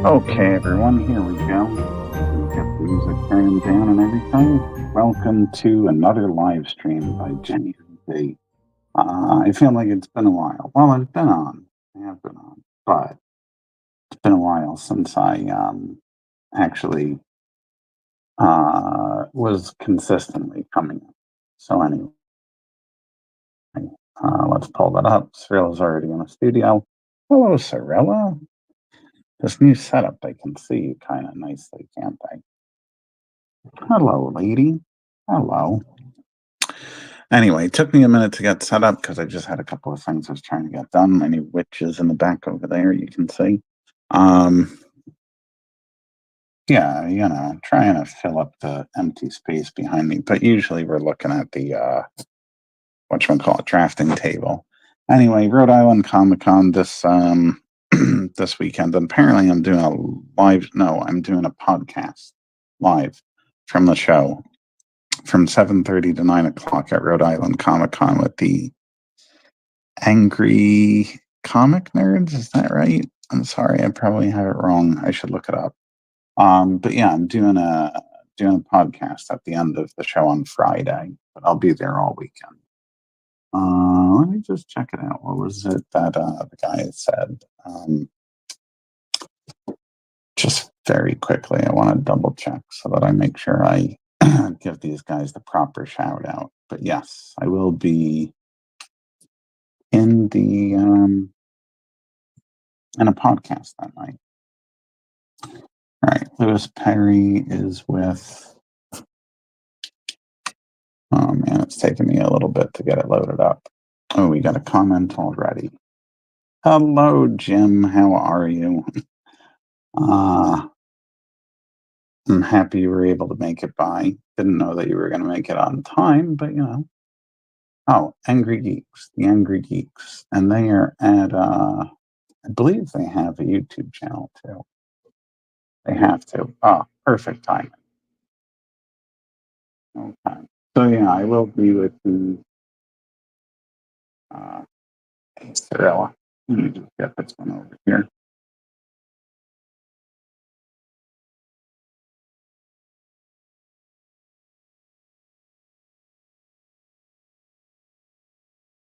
Okay, everyone, here we go. We got the music turned down and everything. Welcome to another live stream by JMD. I feel like it's been a while. Well, I've been on. I have been on. But it's been a while since I actually was consistently coming up. So anyway, let's pull that up. Cyrilla's already in the studio. Hello, Cyrilla. This new setup, I can see you kind of nicely, can't I? Hello, lady. Hello. Anyway, it took me a minute to get set up because I just had a couple of things I was trying to get done. My new witch is in the back over there, you can see. Yeah, you know, trying to fill up the empty space behind me, but usually we're looking at the whatchamacallit, drafting table. Anyway, Rhode Island Comic Con this this weekend. And apparently I'm doing I'm doing a podcast live from the show from 7:30 to 9 o'clock at Rhode Island Comic Con with the Angry Comic Nerds. Is that right? I'm sorry, I probably have it wrong. I should look it up. But yeah, I'm doing a podcast at the end of the show on Friday, but I'll be there all weekend. Let me just check it out. What was it that the guy had said? Just very quickly, I want to double check so that I make sure I give these guys the proper shout out. But yes, I will be in the in a podcast that night. All right, Lewis Perry is with. Oh man, it's taking me a little bit to get it loaded up. Oh, we got a comment already. Hello, Jim. How are you? I'm happy you were able to make it by. Didn't know that you were going to make it on time, but you know. Oh, Angry Geeks, the Angry Geeks, and they are at. I believe they have a YouTube channel too. They have to. Oh, perfect timing. Okay. So yeah, I will be with the Cyrilla. Let me just get this one over here.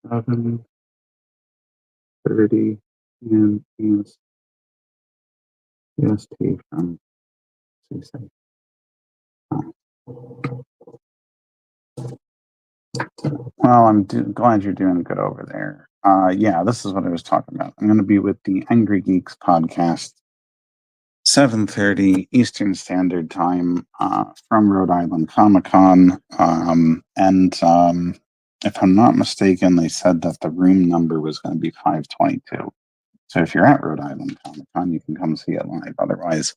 Seven 30 and EST from CC. Well, I'm glad you're doing good over there. Yeah, this is what I was talking about. I'm going to be with the Angry Geeks podcast, 7:30 Eastern Standard Time, from Rhode Island Comic Con. If I'm not mistaken, they said that the room number was going to be 522. So if you're at Rhode Island Comic Con, you can come see it live. Otherwise,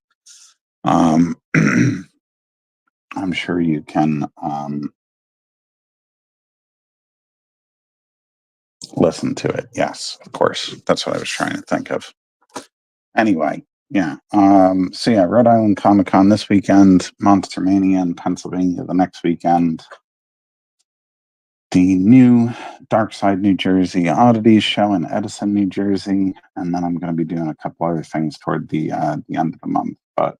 I'm sure you can listen to it. Yes, of course. That's what I was trying to think of. Anyway, yeah. So yeah, Rhode Island Comic Con this weekend, Monster Mania in Pennsylvania the next weekend. The new Dark Side New Jersey Oddities show in Edison, New Jersey, and then I'm going to be doing a couple other things toward the end of the month. But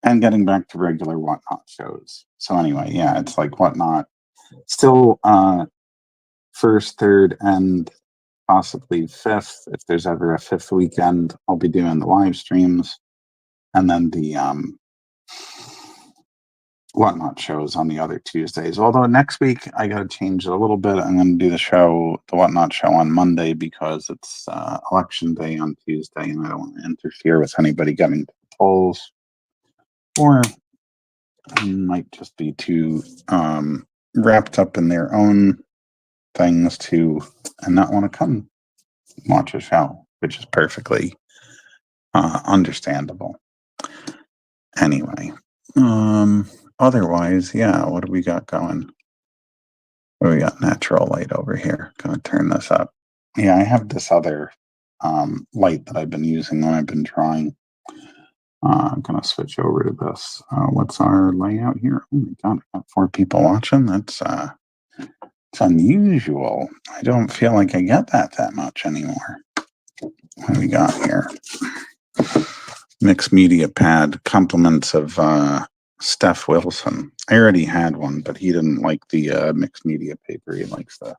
and getting back to regular Whatnot shows. So anyway, yeah, it's like Whatnot. Still first, third, and possibly fifth. If there's ever a fifth weekend, I'll be doing the live streams, and then the Whatnot shows on the other Tuesdays. Although next week I got to change it a little bit. I'm going to do the Whatnot show on Monday because it's election day on Tuesday, and I don't want to interfere with anybody getting to the polls. Or might just be too wrapped up in their own things and not want to come watch a show, which is perfectly understandable. Anyway, otherwise, yeah, what do we got going? We got natural light over here. Gonna turn this up. Yeah, I have this other light that I've been using when I've been drawing. I'm gonna switch over to this. What's our layout here? Oh my god, I got 4 people watching. That's it's unusual. I don't feel like I get that much anymore. What do we got here? mixed media pad, compliments of Steph Wilson. I already had one, but he didn't like the mixed media paper. He likes the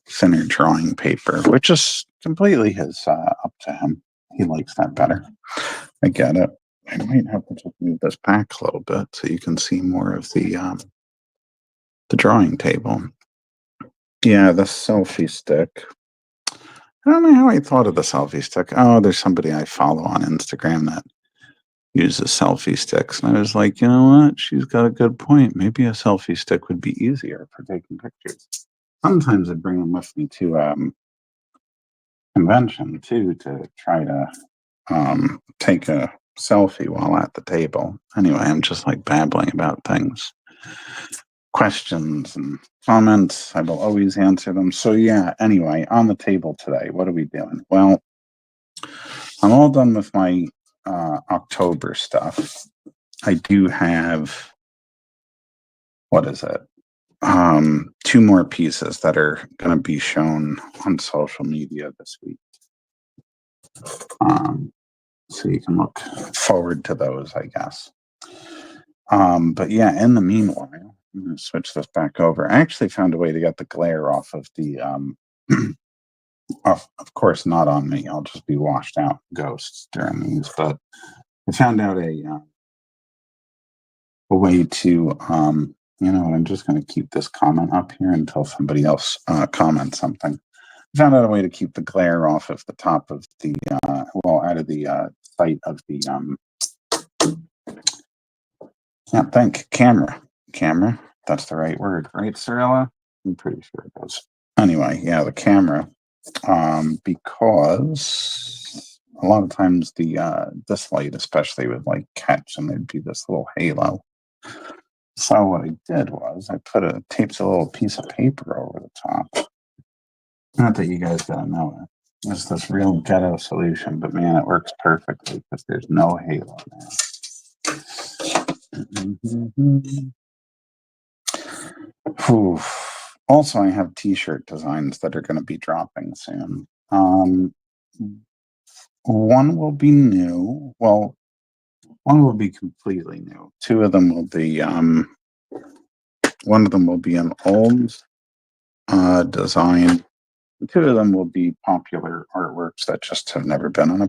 thinner drawing paper, which is completely his up to him. He likes that better. I get it. I might have to just move this back a little bit so you can see more of the drawing table. Yeah, the selfie stick. I don't know how I thought of the selfie stick. Oh, there's somebody I follow on Instagram that uses selfie sticks. And I was like, you know what? She's got a good point. Maybe a selfie stick would be easier for taking pictures. Sometimes I bring them with me to convention too to try to take a selfie while at the table. Anyway, I'm just like babbling about things. Questions and comments, I will always answer them. So yeah, anyway, on the table today, what are we doing? Well, I'm all done with my October stuff. I do have, what is it? 2 more pieces that are going to be shown on social media this week. So you can look forward to those, I guess. But yeah, in the meanwhile, I'm going to switch this back over. I actually found a way to get the glare off of the, of course, not on me. I'll just be washed out ghosts during these. But I found out a way to, you know, I'm just going to keep this comment up here until somebody else comments something. I found out a way to keep the glare off of the top of the, out of the sight of the, can't think, camera. That's the right word, right, Cirilla? I'm pretty sure it is. Anyway, yeah, the camera, because a lot of times this light especially would like catch and there'd be this little halo. So what I did was I taped a little piece of paper over the top. Not that you guys gotta know it. It's this real ghetto solution, but man, it works perfectly because there's no halo there. Also, I have t-shirt designs that are going to be dropping soon. One will be new. Well, one will be completely new. 2 of them will be, one of them will be an old design. 2 of them will be popular artworks that just have never been on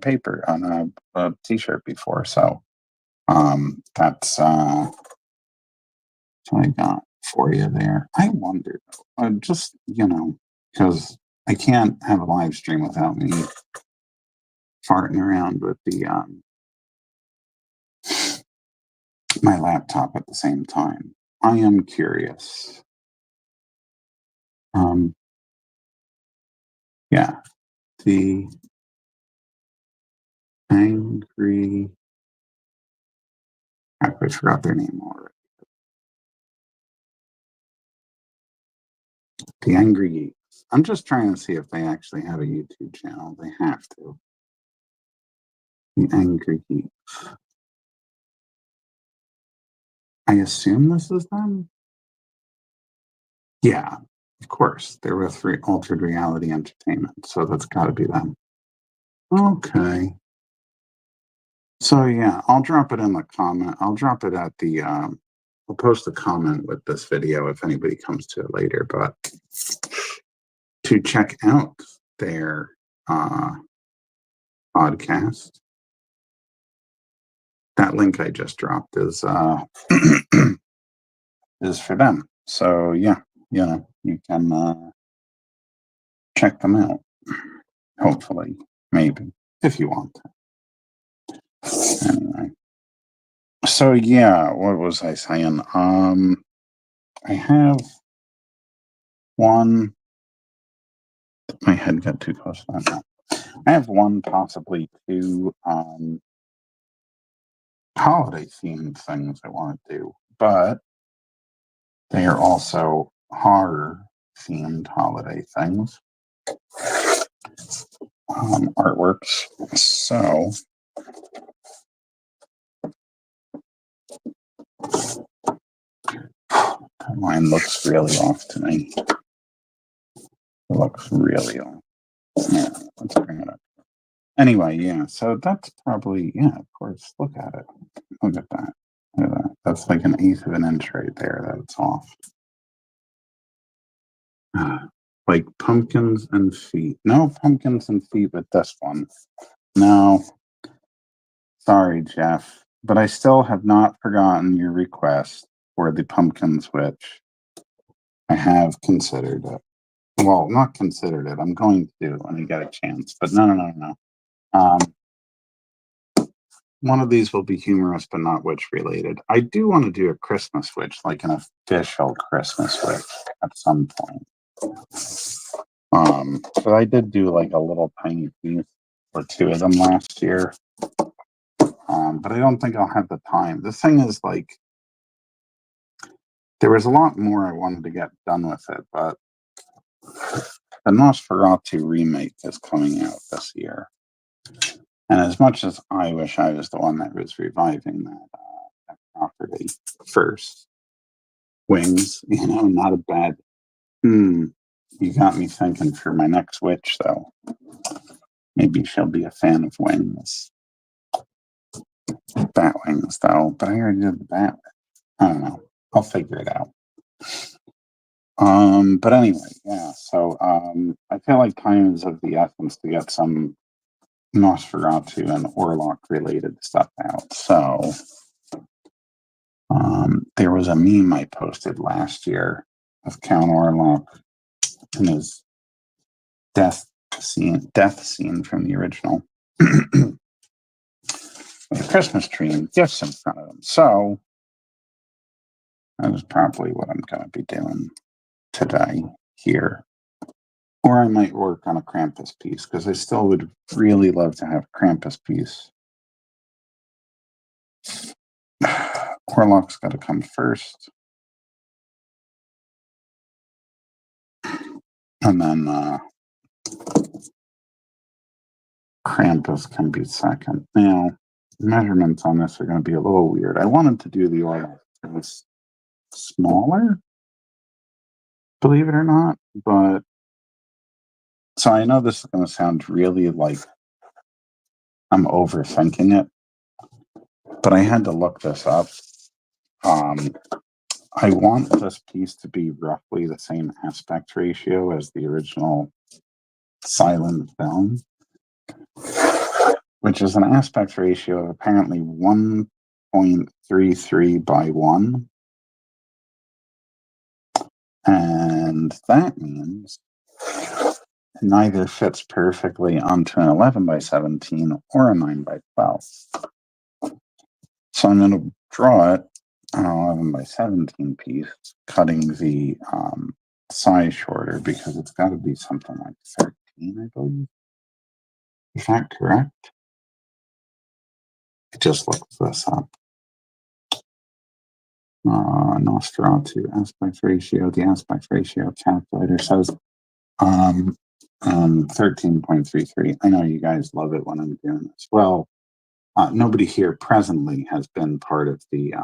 a t-shirt before. So, that's what I got for you there. I wonder, just, you know, because I can't have a live stream without me farting around with the my laptop at the same time. I am curious. Yeah, the angry. I forgot their name already. The Angry Geeks. I'm just trying to see if they actually have a YouTube channel. They have to. The Angry Geeks. I assume this is them. Yeah, of course. They're with Altered Reality Entertainment, so that's got to be them. Okay. So yeah, I'll drop it in the comment. I'll drop it at the. I'll post a comment with this video if anybody comes to it later. But to check out their podcast, that link I just dropped is is for them. So yeah, you know, you can check them out. Hopefully, maybe if you want to. Anyway, so yeah, what was I saying? I have one. My head got too close to that. I have one, possibly 2 holiday themed things I want to do, but they are also horror themed holiday things, artworks. So that line looks really off to me. It looks really off. Yeah, let's bring it up. Anyway, yeah, so that's probably, yeah, of course. Look at it. Look at that. Look at that. That's like an eighth of an inch right there that it's off. Like pumpkins and feet. No pumpkins and feet with this one. No. Sorry, Jeff. But I still have not forgotten your request for the pumpkin switch. I have considered it. Well, not considered it. I'm going to do it when I get a chance. But no. One of these will be humorous, but not witch related. I do want to do a Christmas witch, like an official Christmas witch at some point. But I did do like a little tiny piece or two of them last year. But I don't think I'll have the time. The thing is, like, there was a lot more I wanted to get done with it, but the Nosferatu remake is coming out this year. And as much as I wish I was the one that was reviving that property first, Wings, not a bad. You got me thinking for my next witch, though. Maybe she'll be a fan of Wings. Bat Wings, though. But I already did the Bat. I don't know. I'll figure it out. But anyway, yeah. So I feel like time is of the essence to get some Nosferatu and Orlok related stuff out. So there was a meme I posted last year of Count Orlok and his death scene from the original. With a Christmas tree and gifts in front of him. So that is probably what I'm going to be doing today here. Or I might work on a Krampus piece, because I still would really love to have a Krampus piece. Orlok's got to come first. And then Krampus can be second. Now, measurements on this are going to be a little weird. I wanted to do the Orlok piece smaller, believe it or not, but so I know this is going to sound really like I'm overthinking it, but I had to look this up. I want this piece to be roughly the same aspect ratio as the original silent film, which is an aspect ratio of apparently 1.33 by 1. And that means it neither fits perfectly onto an 11 by 17 or a 9 by 12. So I'm going to draw it on an 11 by 17 piece, cutting the size shorter because it's got to be something like 13, I believe. Is that correct? I just looked this up. Nosferatu aspect ratio. The aspect ratio calculator says 13.33. I know you guys love it when I'm doing this. Well, nobody here presently has been part of the.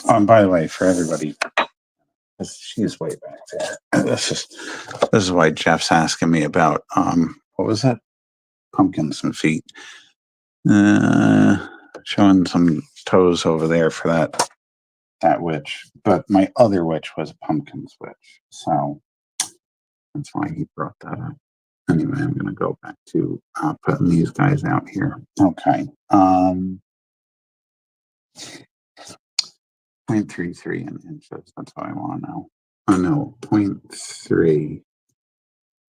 And by the way, for everybody, she's way back there. This is why Jeff's asking me about what was that? Pumpkins and feet. Showing some toes over there for that witch. But my other witch was a pumpkins witch. So that's why he brought that up. Anyway, I'm going to go back to putting these guys out here. Okay. 0.33 in inches. That's what I want to know. I know 0.3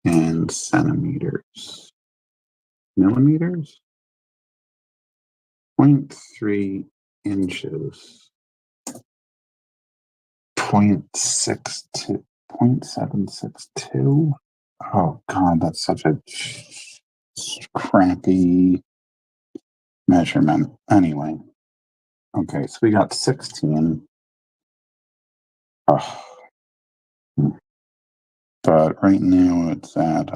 in centimeters. Millimeters? 0.3 inches. 0.62. 0.762. Oh God, that's such a crappy measurement. Anyway, okay, so we got 16. Oh. But right now it's at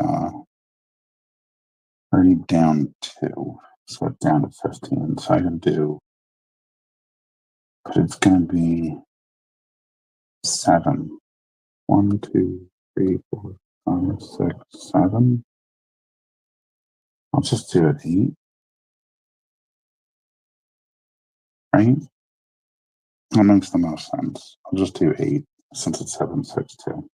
already down 2, so it's down to 15. So I can do, but it's going to be 7. 1, 2, 3, 4, 5, 6, 7. I'll just do it 8, right? That makes the most sense. I'll just do 8 since it's 762.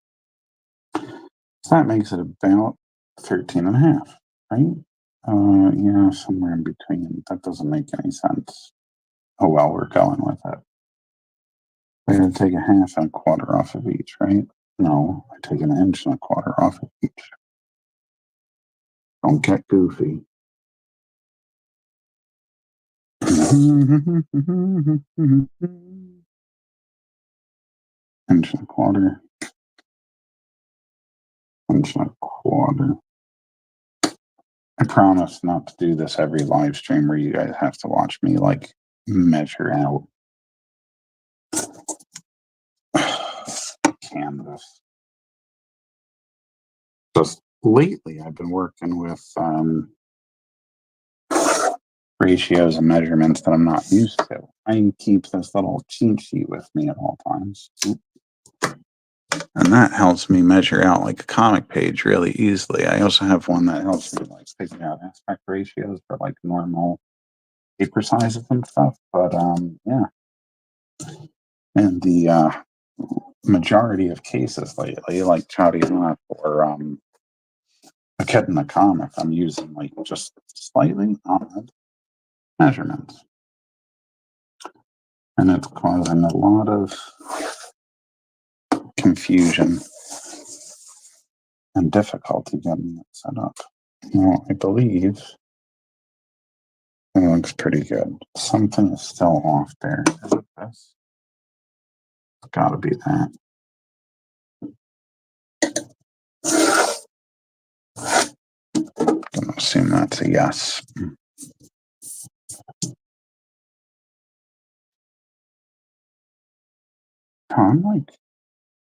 So that makes it about 13 and a half, right? Yeah, somewhere in between. That doesn't make any sense. Oh, well, we're going with it. We're going to take a half and a quarter off of each, right? No, I take an inch and a quarter off of each. Don't get goofy. Inch and a quarter. Inch and a quarter. I promise not to do this every live stream where you guys have to watch me like measure out canvas. Just lately, I've been working with ratios and measurements that I'm not used to. I keep this little cheat sheet with me at all times. And that helps me measure out like a comic page really easily. I also have one that helps me like figure out aspect ratios for like normal paper sizes and stuff. But yeah. And the majority of cases lately, like chatting up or a kid in a comic, I'm using like just slightly odd measurements. And it's causing a lot of confusion and difficulty getting it set up. Well, I believe it looks pretty good. Something is still off there. Is it this? It's gotta be that. I'm gonna assume that's a yes. I'm like,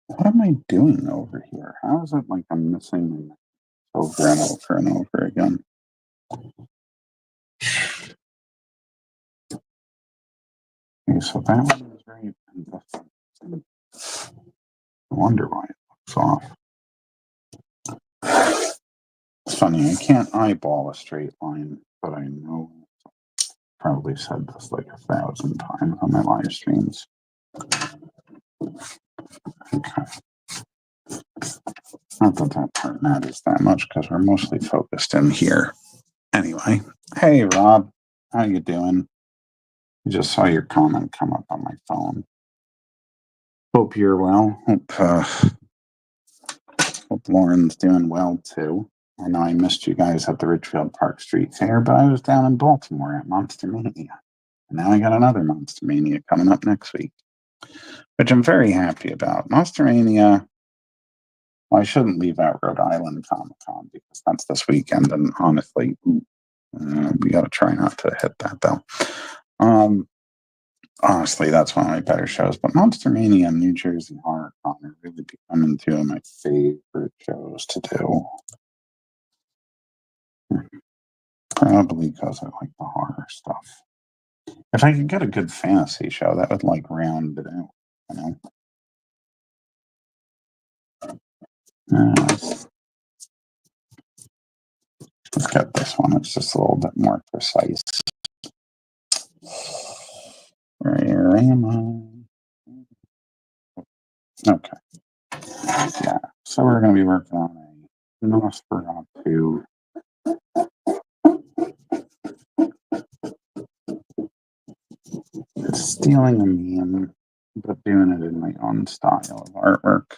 what am I doing over here? How is it like I'm missing over and over and over again? Okay, so that one is right. I wonder why it looks off. It's funny, I can't eyeball a straight line, but I know probably said this like 1,000 times on my live streams. Okay. Not that that part matters that much because we're mostly focused in here. Anyway, hey Rob, how you doing? I just saw your comment come up on my phone. Hope you're well. Hope Lauren's doing well too. I know I missed you guys at the Richfield Park Street Fair, but I was down in Baltimore at Monster Mania. And now I got another Monster Mania coming up next week, which I'm very happy about. Monster Mania, well, I shouldn't leave out Rhode Island Comic Con because that's this weekend. And honestly, we got to try not to hit that though. Honestly, that's one of my better shows. But Monster Mania and New Jersey Horror Con are really becoming two of my favorite shows to do. Probably because I like the horror stuff. If I could get a good fantasy show, that would like round it out, you know? Let's get this one. It's just a little bit more precise. Where am I? Okay. Yeah. So we're going to be working on a Nosferatu. Stealing a meme, but doing it in my own style of artwork.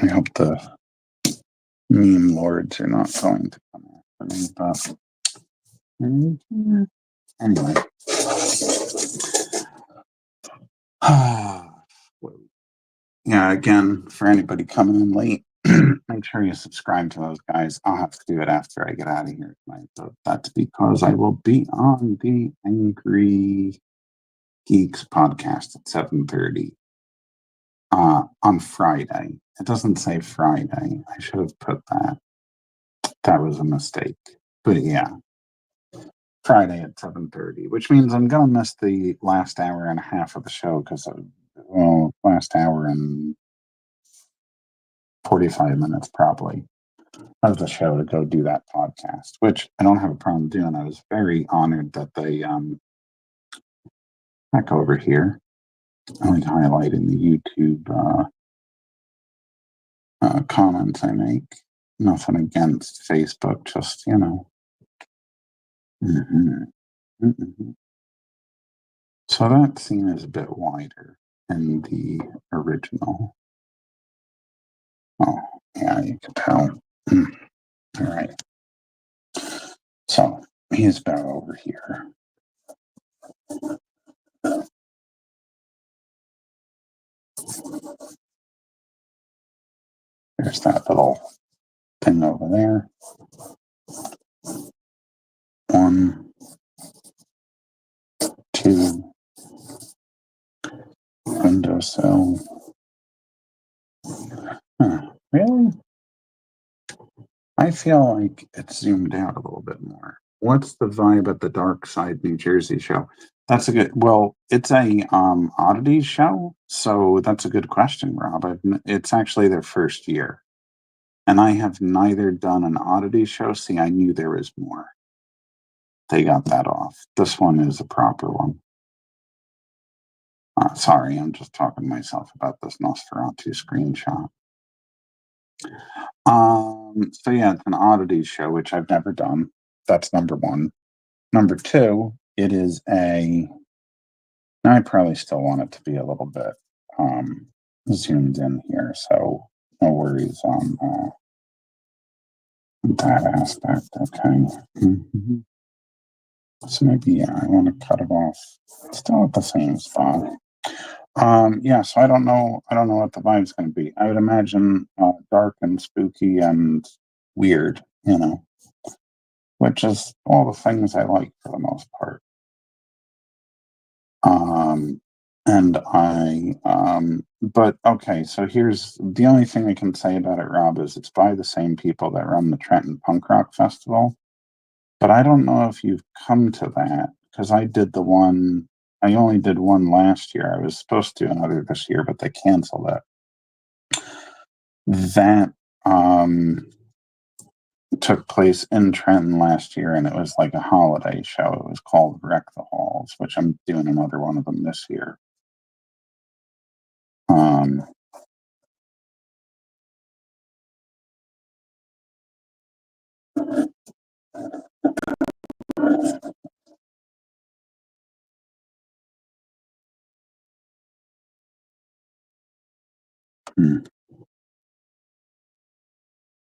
I hope the meme lords are not going to come after me, but anyway. Yeah, again, for anybody coming in late, make sure you subscribe to those guys. I'll have to do it after I get out of here tonight, but that's because I will be on the Angry Geeks podcast at 7:30 on Friday. It doesn't say Friday. I should have put that. That was a mistake. But yeah, Friday at 7:30, which means I'm gonna miss the last hour and a half of the show because last hour and 45 minutes probably. of the show to go do that podcast, which I don't have a problem doing. I was very honored that they back over here. I like highlighting the YouTube comments I make. Nothing against Facebook, just Mhm. Mhm. So that scene is a bit wider in the original. Oh, yeah, you can tell. All right. So he's about over here. There's that little thing over there. 1, 2, windowsill. Really? I feel like it's zoomed out a little bit more. What's the vibe at the Dark Side New Jersey show? That's a good. Well, it's a oddities show, so that's a good question, Rob. It's actually their first year, and I have neither done an oddities show. See, I knew there was more. They got that off. This one is a proper one. Sorry, I'm just talking to myself about this Nosferatu screenshot. So yeah, it's an oddities show, which I've never done. That's number one. Number two, it is I probably still want it to be a little bit zoomed in here, so no worries on that aspect. Okay. So maybe I want to cut it off still at the same spot. Yeah, so I don't know what the vibe's going to be. I would imagine dark and spooky and weird, which is all the things I like for the most part. But okay, so here's the only thing I can say about it, Rob, is it's by the same people that run the Trenton Punk Rock Festival. But I don't know if you've come to that because I only did one last year. I was supposed to do another this year, but they canceled it. That took place in Trenton last year, and it was like a holiday show. It was called Wreck the Halls, which I'm doing another one of them this year.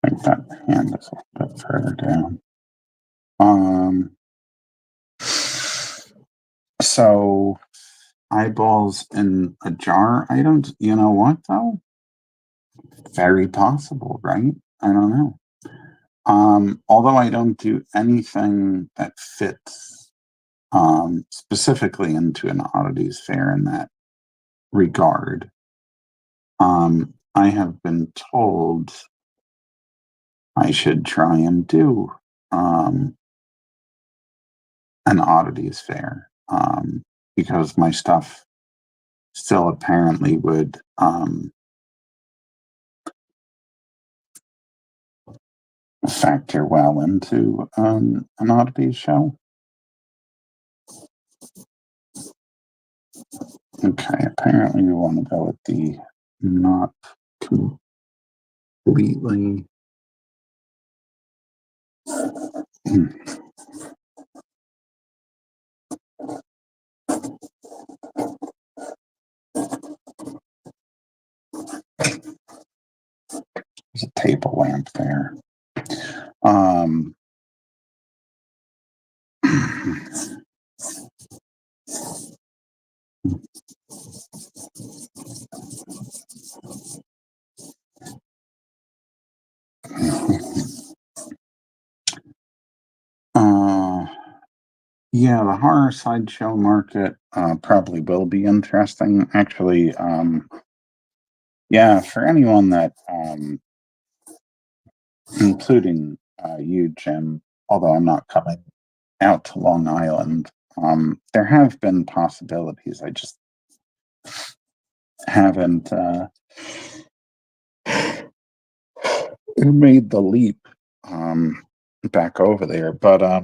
I think that hand is a little bit further down. So eyeballs in a jar items, you know what though? Very possible, right? I don't know. Although I don't do anything that fits specifically into an oddities fair in that regard. I have been told I should try and do an oddities fair because my stuff still apparently would factor well into an oddities show. Okay, apparently we want to go with the not completely. There's a table lamp there. Yeah, the horror sideshow market probably will be interesting. Actually, yeah, for anyone that, including you, Jim, although I'm not coming out to Long Island, there have been possibilities. I just haven't who made the leap back over there. But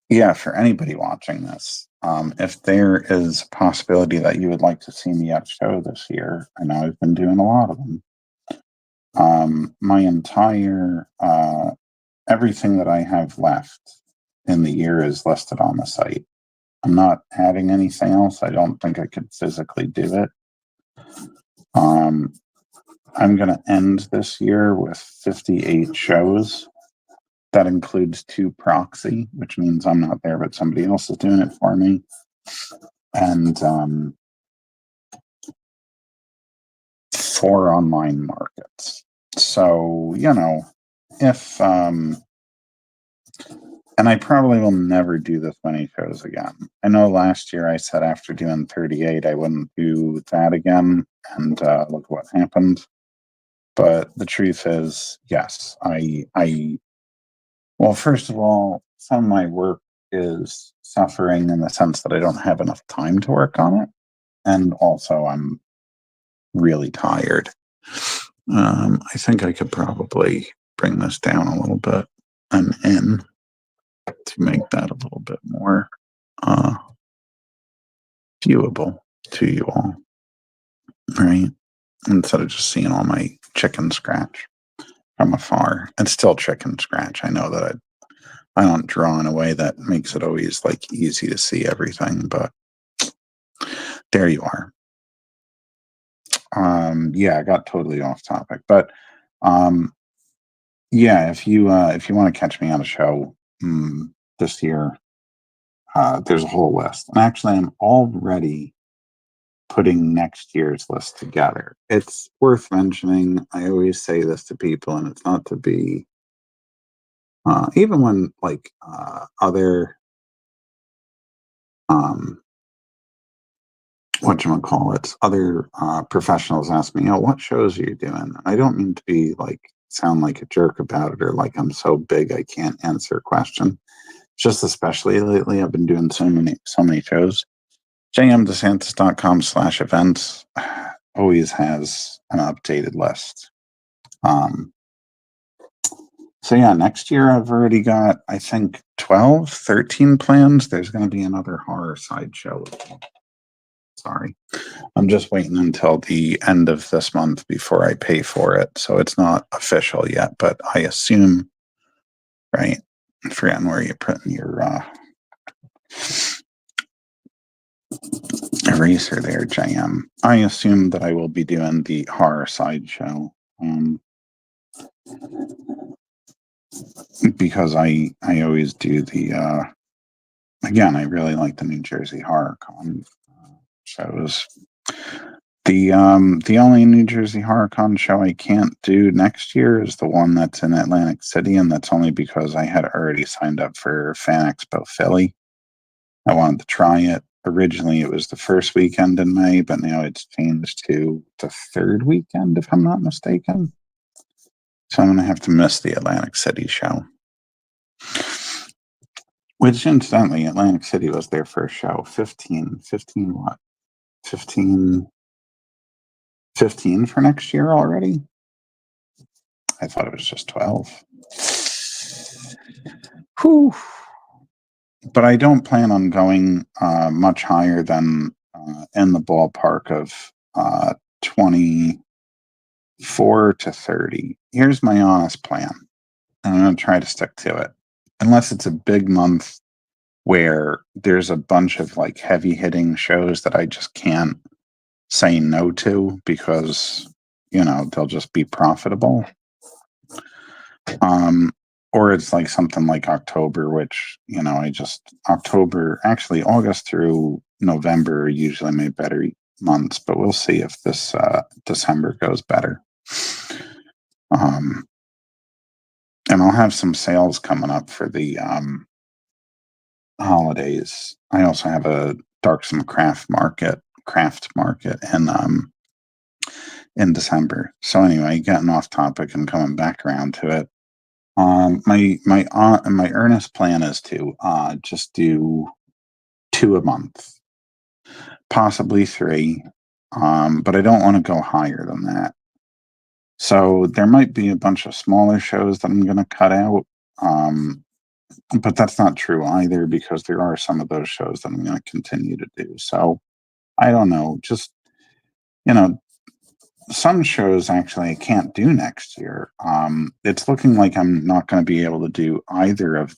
yeah, for anybody watching this, if there is a possibility that you would like to see me at show this year, I know I've been doing a lot of them. My entire everything that I have left in the year is listed on the site. I'm not adding anything else. I don't think I could physically do it. I'm going to end this year with 58 shows. That includes 2 proxy, which means I'm not there, but somebody else is doing it for me. And 4 online markets. So, you know, if and I probably will never do this many shows again. I know last year I said after doing 38 I wouldn't do that again, and look what happened. But the truth is, yes, well, first of all, some of my work is suffering in the sense that I don't have enough time to work on it, and also I'm really tired. I think I could probably bring this down a little bit and in to make that a little bit more viewable to you all, right? Instead of just seeing all my chicken scratch from afar. It's still chicken scratch. I know that I don't draw in a way that makes it always like easy to see everything, but there you are. Yeah, I got totally off topic, but yeah, if you want to catch me on a show this year, there's a whole list. And actually, I'm already putting next year's list together. It's worth mentioning. I always say this to people, and it's not to be, even when like other, whatchamacallits, other professionals ask me, oh, what shows are you doing? I don't mean to be like, sound like a jerk about it or like I'm so big I can't answer a question. Just especially lately, I've been doing so many shows. jmdesantis.com/events always has an updated list. So yeah, next year I've already got, I think, 12, 13 plans. There's going to be another horror sideshow. Sorry. I'm just waiting until the end of this month before I pay for it. So it's not official yet, but I assume, right? I'm forgetting where you're putting your eraser there, JM. I assume that I will be doing the horror sideshow. Because I always do the again, I really like the New Jersey Horror Con shows. The only New Jersey Horror Con show I can't do next year is the one that's in Atlantic City, and that's only because I had already signed up for Fan Expo Philly. I wanted to try it. Originally, it was the first weekend in May, but now it's changed to the 3rd weekend, if I'm not mistaken. So I'm going to have to miss the Atlantic City show. Which, incidentally, Atlantic City was their first show. 15 what? 15 for next year already? I thought it was just 12. Whew. But I don't plan on going much higher than in the ballpark of 24 to 30. Here's my honest plan. I'm going to try to stick to it. Unless it's a big month where there's a bunch of like heavy hitting shows that I just can't say no to because, you know, they'll just be profitable. Or it's like something like October, which, you know, actually August through November are usually my better months, but we'll see if this December goes better. And I'll have some sales coming up for the holidays. I also have a Darksome craft market in December. So anyway, getting off topic and coming back around to it. My earnest plan is to just do 2 a month, possibly 3, but I don't want to go higher than that. So there might be a bunch of smaller shows that I'm going to cut out. But that's not true either, because there are some of those shows that I'm going to continue to do. So I don't know. Just, you know, some shows actually I can't do next year. It's looking like I'm not going to be able to do either of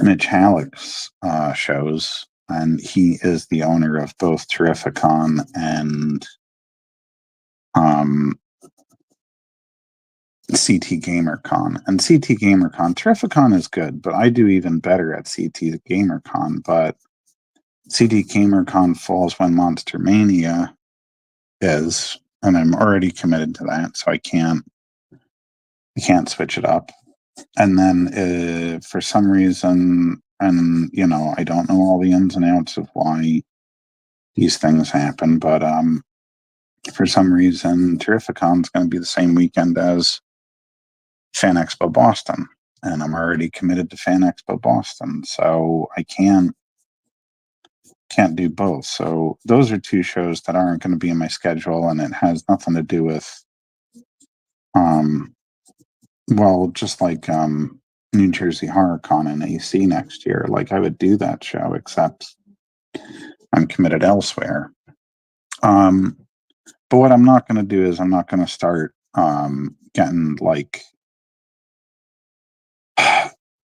Mitch Halleck's shows, and he is the owner of both Terrificon and CT GamerCon. And CT GamerCon, Terrificon is good, but I do even better at CT GamerCon. But CT GamerCon falls when Monster Mania is, and I'm already committed to that, so I can't switch it up. And then for some reason, and I don't know all the ins and outs of why these things happen, but for some reason, Terrificon's going to be the same weekend as Fan Expo Boston, and I'm already committed to Fan Expo Boston, so I can't do both. So those are two shows that aren't going to be in my schedule, and it has nothing to do with just like New Jersey Horror Con and AC next year. Like, I would do that show, except I'm committed elsewhere. But what I'm not going to do is I'm not going to start getting like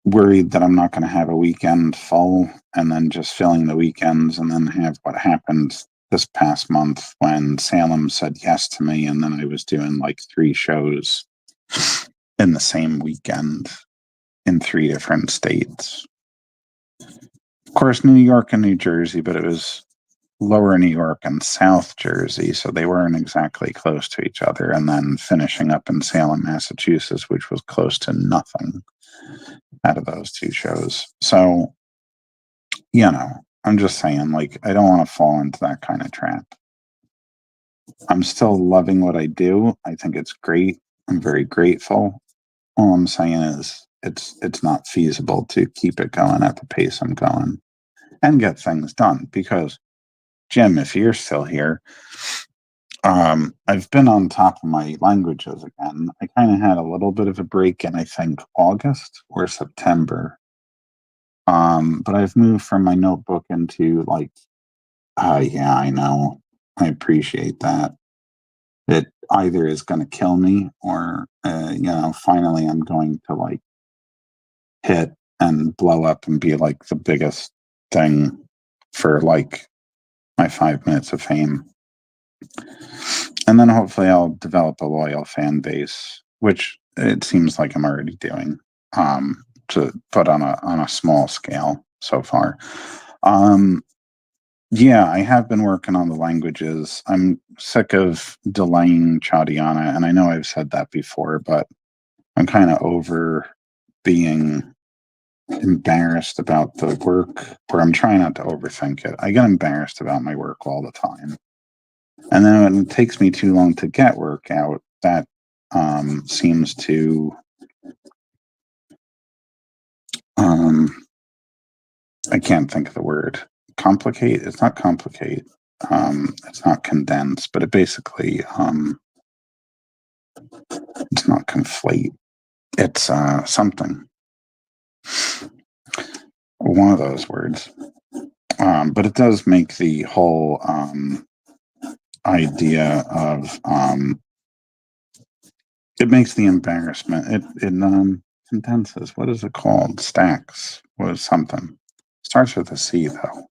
worried that I'm not going to have a weekend full and then just filling the weekends, and then have what happened this past month when Salem said yes to me, and then I was doing like 3 shows in the same weekend in 3 different states. Of course, New York and New Jersey, but it was Lower New York and South Jersey, so they weren't exactly close to each other, and then finishing up in Salem, Massachusetts, which was close to nothing out of those 2 shows. So, I'm just saying, like, I don't want to fall into that kind of trap. I'm still loving what I do. I think it's great. I'm very grateful. All I'm saying is it's not feasible to keep it going at the pace I'm going and get things done, because Jim, if you're still here, I've been on top of my languages again. I kind of had a little bit of a break in, I think, August or September. But I've moved from my notebook into like, yeah, I know. I appreciate that. It either is going to kill me, or, finally I'm going to like hit and blow up and be like the biggest thing for like my 5 minutes of fame. And then hopefully I'll develop a loyal fan base, which it seems like I'm already doing, but on a small scale so far. Yeah, I have been working on the languages. I'm sick of delaying Chadiana, and I know I've said that before, but I'm kind of over being embarrassed about the work, or I'm trying not to overthink it. I get embarrassed about my work all the time. And then when it takes me too long to get work out, that seems to I can't think of the word. Complicate? It's not complicate. It's not condense, but it basically it's not conflate. It's something. One of those words. But it does make the whole idea of it makes the embarrassment. It condenses. What is it called? Stacks. What is something? Starts with a C though.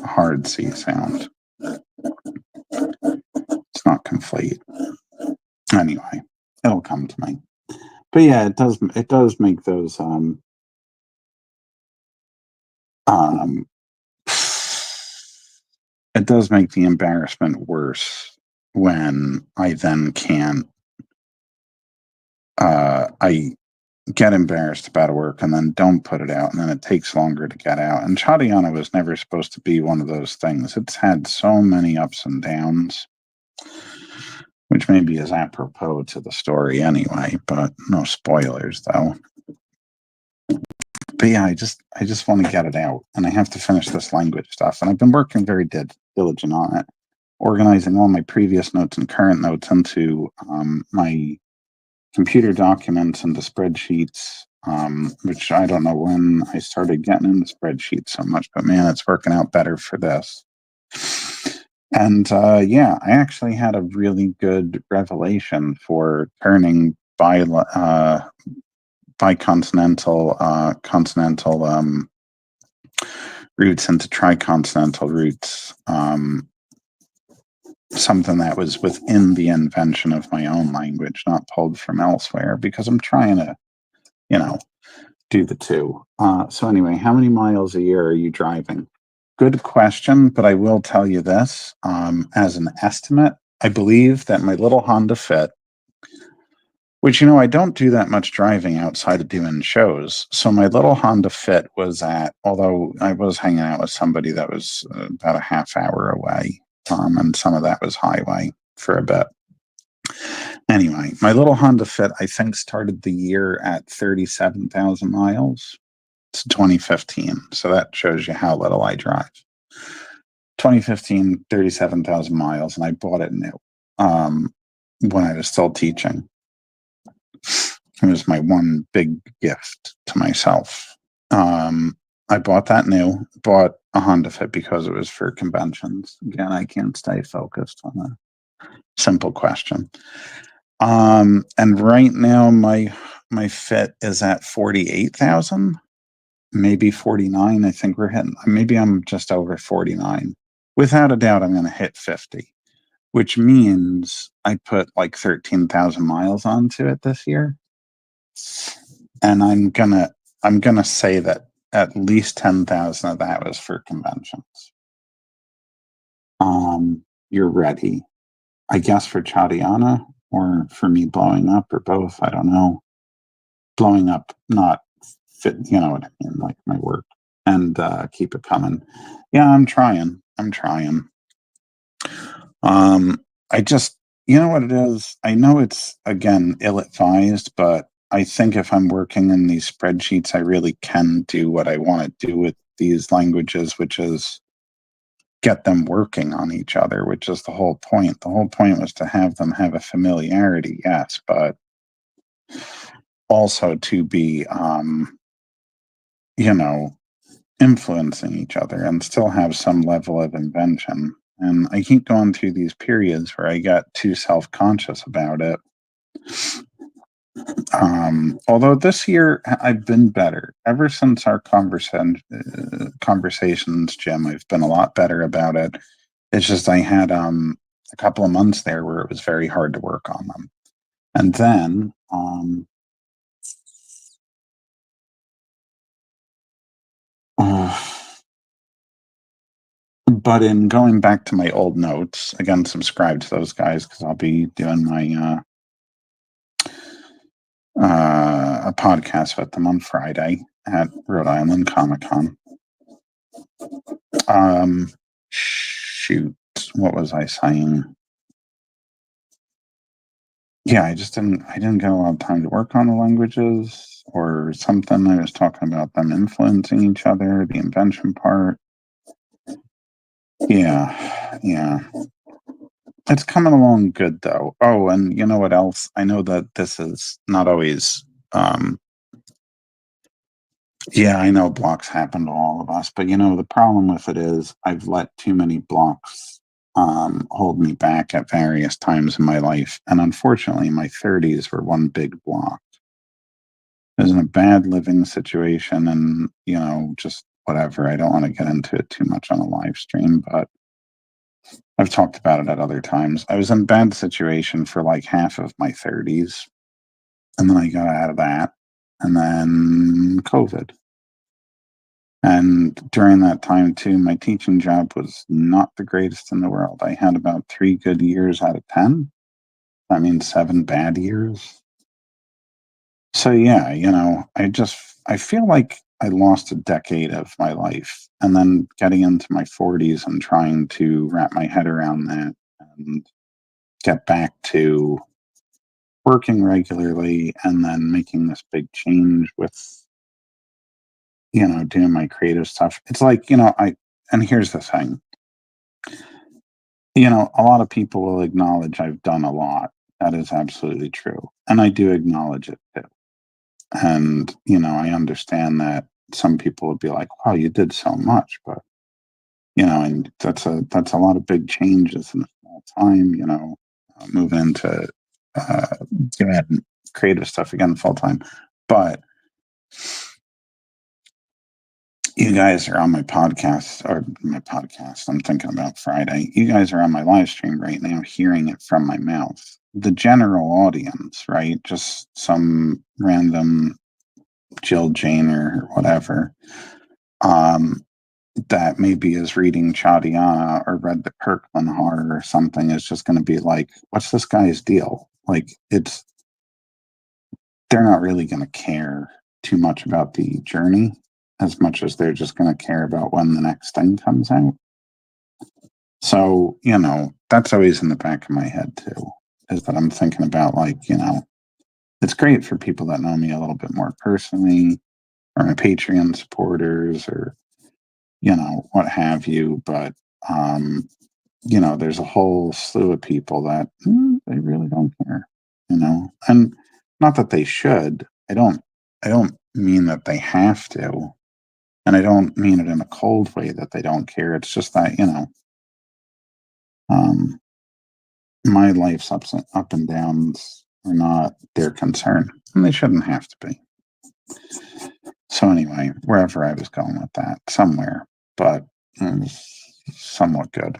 A hard C sound. It's not conflate. Anyway, it'll come to me. But yeah, it does make those it does make the embarrassment worse when I then can't I get embarrassed about work and then don't put it out, and then it takes longer to get out. And Chadiana was never supposed to be one of those things. It's had so many ups and downs, which maybe is apropos to the story anyway, but no spoilers though. But yeah, I just want to get it out, and I have to finish this language stuff, and I've been working very diligent on it. organizing all my previous notes and current notes into my computer documents into spreadsheets, which I don't know when I started getting into spreadsheets so much, but man, it's working out better for this. And yeah, I actually had a really good revelation for turning bicontinental consonantal roots into tricontinental roots. Something that was within the invention of my own language, not pulled from elsewhere, because I'm trying to, do the two. So anyway, how many miles a year are you driving? Good question, but I will tell you this, as an estimate, I believe that my little Honda Fit, which, I don't do that much driving outside of doing shows. So my little Honda Fit was although I was hanging out with somebody that was about a half hour away, and some of that was highway for a bit. Anyway, my little Honda Fit, I think, started the year at 37,000 miles. It's 2015. So that shows you how little I drive. 2015, 37,000 miles, and I bought it new when I was still teaching. It was my one big gift to myself. I bought that new, bought a Honda Fit because it was for conventions. Again, I can't stay focused on a simple question. And right now my Fit is at 48,000, maybe 49. I think maybe I'm just over 49. Without a doubt, I'm going to hit 50, which means I put like 13,000 miles onto it this year. And I'm gonna say that at least 10,000 of that was for conventions. You're ready, I guess, for Chadiana or for me blowing up or both. I don't know. Blowing up, not fit, you know what I mean, like my work, and keep it coming. Yeah, I'm trying. I just, you know what it is? I know it's, again, ill-advised, but I think if I'm working in these spreadsheets, I really can do what I want to do with these languages, which is get them working on each other, which is the whole point. The whole point was to have them have a familiarity, yes, but also to be, influencing each other and still have some level of invention. And I keep going through these periods where I got too self-conscious about it. Although this year I've been better. Ever since our conversations, Jim, I've been a lot better about it. It's just I had a couple of months there where it was very hard to work on them. And then but in going back to my old notes, again, subscribe to those guys because I'll be doing my a podcast with them on Friday at Rhode Island Comic Con. Shoot, what was I saying? Yeah, I didn't get a lot of time to work on the languages or something. I was talking about them influencing each other, the invention part. Yeah. It's coming along good though. Oh, and you know what else? I know that this is not always I know blocks happen to all of us, but the problem with it is I've let too many blocks hold me back at various times in my life. And unfortunately, my 30s were one big block. I was in a bad living situation and, just whatever. I don't want to get into it too much on a live stream, but I've talked about it at other times. I was in a bad situation for like half of my 30s. And then I got out of that. And then COVID. And during that time, too, my teaching job was not the greatest in the world. I had about 3 good years out of 10. I mean, 7 bad years. So, yeah, I feel like I lost a decade of my life. And then getting into my 40s and trying to wrap my head around that and get back to working regularly and then making this big change with doing my creative stuff. It's like, and here's the thing. A lot of people will acknowledge I've done a lot. That is absolutely true. And I do acknowledge it too. And, I understand that some people would be like, wow, you did so much, but, and that's a lot of big changes in a small time, moving into, doing creative stuff again full time. But you guys are on my podcast, I'm thinking about Friday. You guys are on my live stream right now, hearing it from my mouth. The general audience, right? Just some random Jill Jane or whatever, that maybe is reading Chadiana or read the Kirkland horror or something, is just going to be like, what's this guy's deal? Like, they're not really going to care too much about the journey as much as they're just going to care about when the next thing comes out. So, that's always in the back of my head too, is that I'm thinking about, like, it's great for people that know me a little bit more personally, or my Patreon supporters, or, what have you. But, there's a whole slew of people that they really don't care, and not that they should. I don't mean that they have to. And I don't mean it in a cold way that they don't care. It's just that, um, my life's up and downs are not their concern, and they shouldn't have to be. So anyway, wherever I was going with that, somewhere, but it was somewhat good.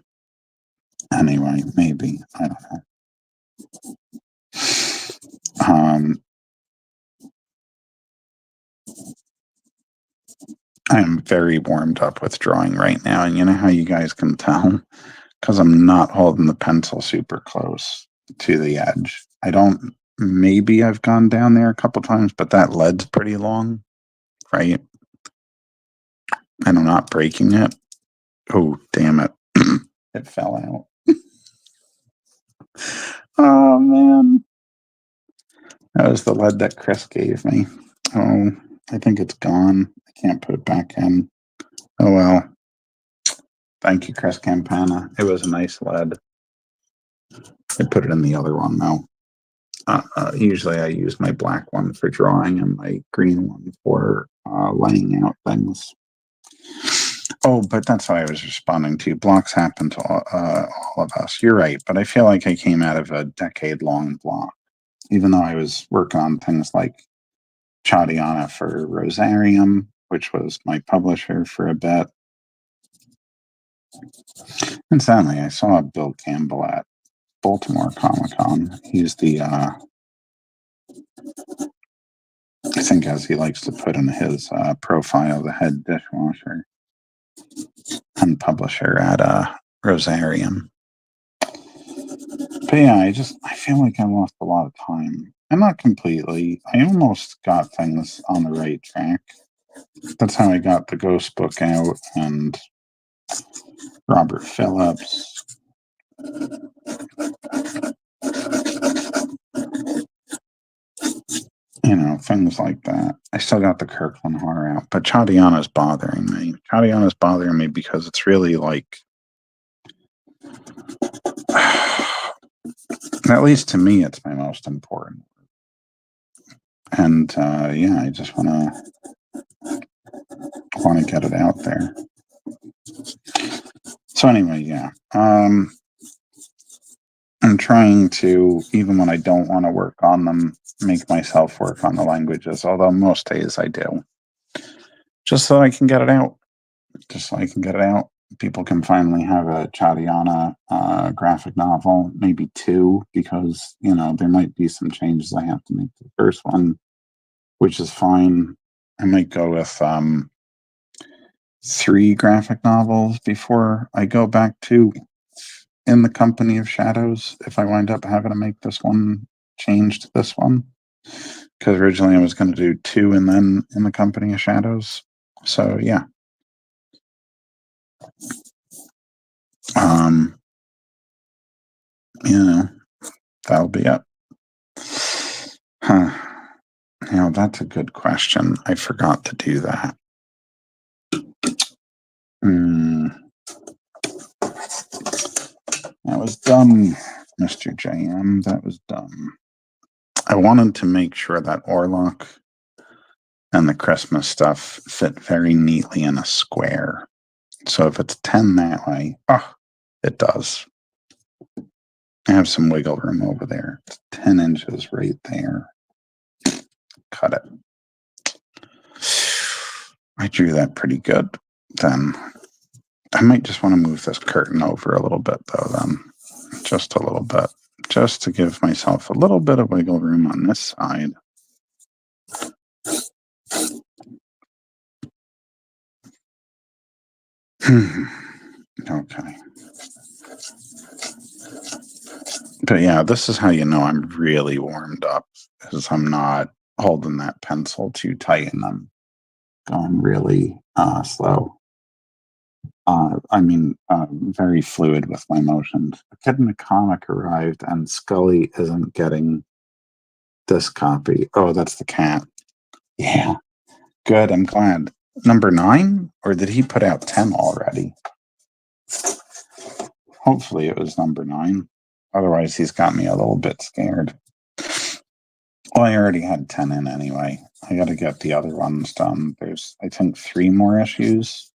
Anyway, maybe, I don't know. I am very warmed up with drawing right now, and you know how you guys can tell? Because I'm not holding the pencil super close to the edge. Maybe I've gone down there a couple times, but that lead's pretty long, right? And I'm not breaking it. Oh, damn it. It fell out. Oh, man. That was the lead that Chris gave me. Oh, I think it's gone. I can't put it back in. Oh, well. Thank you, Chris Campana. It was a nice lead. I put it in the other one, though. Usually I use my black one for drawing and my green one for laying out things. Oh, but that's what I was responding to. Blocks happen to all of us. You're right, but I feel like I came out of a decade-long block, even though I was working on things like Chadiana for Rosarium, which was my publisher for a bit. And sadly, I saw Bill Campbell at Baltimore Comic-Con. He's the I think, as he likes to put in his profile, the head dishwasher and publisher at Rosarium. But yeah, I feel like I lost a lot of time. And not completely. I almost got things on the right track. That's how I got the Ghost book out and Robert Phillips. Things like that. I still got the Kirkland horror out, but Chadiana's bothering me. Chadiana's bothering me because it's really like, at least to me, it's my most important. And yeah, I just want to get it out there. So anyway, yeah, I'm trying to, even when I don't want to work on them, make myself work on the languages. Although most days I do, just so I can get it out. People can finally have a Chadiana graphic novel, maybe two, because there might be some changes I have to make to the first one, which is fine. I might go with 3 graphic novels before I go back to In the Company of Shadows, if I wind up having to make this one change to this one. Because originally I was going to do 2 and then In the Company of Shadows. So yeah. That'll be it. Huh. That's a good question. I forgot to do that. That was dumb, Mr. JM. That was dumb. I wanted to make sure that Orlock and the Christmas stuff fit very neatly in a square. So if it's 10 that way, it does. I have some wiggle room over there. It's 10 inches right there. Cut it. I drew that pretty good. Then I might just want to move this curtain over a little bit, though, then. Just a little bit. Just to give myself a little bit of wiggle room on this side. Okay. But yeah, this is how you know I'm really warmed up, because I'm not holding that pencil too tight and I'm going really slow. Very fluid with my motions. A Kid in the Comic arrived and Scully isn't getting this copy. Oh, that's the cat. Yeah. Good. I'm glad. Number 9? Or did he put out 10 already? Hopefully it was number 9. Otherwise, he's got me a little bit scared. Well, I already had 10 in anyway. I got to get the other ones done. There's, I think, 3 more issues.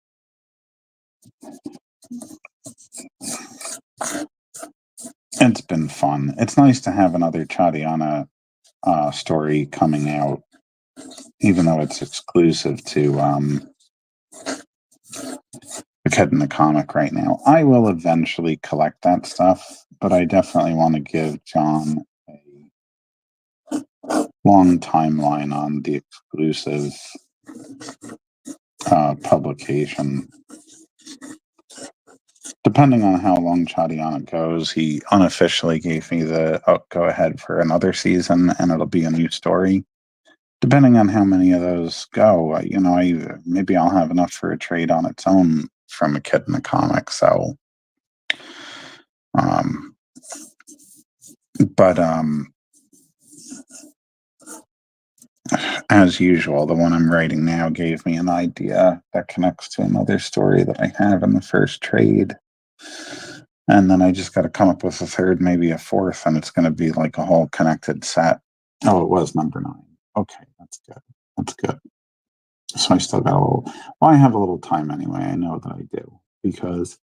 It's been fun. It's nice to have another Chadiana story coming out, even though it's exclusive to the Kid in the Comic right now. I will eventually collect that stuff, but I definitely want to give John a long timeline on the exclusive publication. Depending on how long Chadiana goes, he unofficially gave me the go ahead for another season, and it'll be a new story. Depending on how many of those go, maybe I'll have enough for a trade on its own from a Kid in the Comic. So, as usual, the one I'm writing now gave me an idea that connects to another story that I have in the first trade. And then I just got to come up with a third, maybe a fourth, and it's going to be like a whole connected set. Oh, it was number 9. Okay, that's good. That's good. So I still got a little, well, I have a little time anyway. I know that I do, because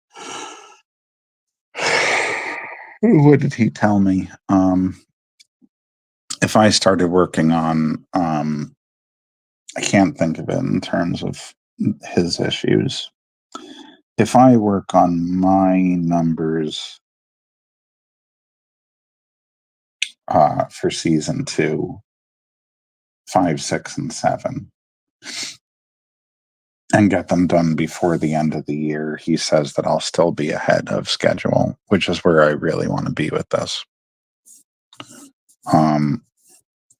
what did he tell me? If I started working on, I can't think of it in terms of his issues. If I work on my numbers for season 2, 5, 6, and 7, and get them done before the end of the year, he says that I'll still be ahead of schedule, which is where I really want to be with this.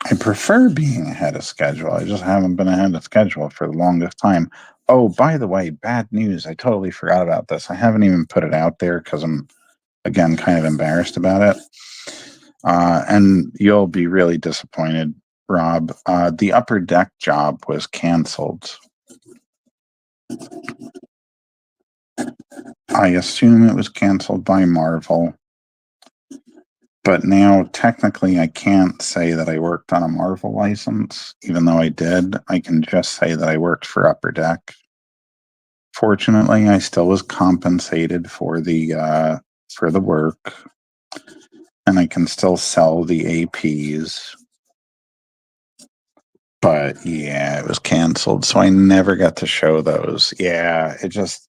I prefer being ahead of schedule. I just haven't been ahead of schedule for the longest time. Oh, by the way, bad news. I totally forgot about this. I haven't even put it out there because I'm, again, kind of embarrassed about it. And you'll be really disappointed, Rob. The Upper Deck job was canceled. I assume it was canceled by Marvel. But now, technically, I can't say that I worked on a Marvel license, even though I did. I can just say that I worked for Upper Deck. Fortunately, I still was compensated for the work, and I can still sell the APs. But yeah, it was canceled, so I never got to show those. Yeah, it just,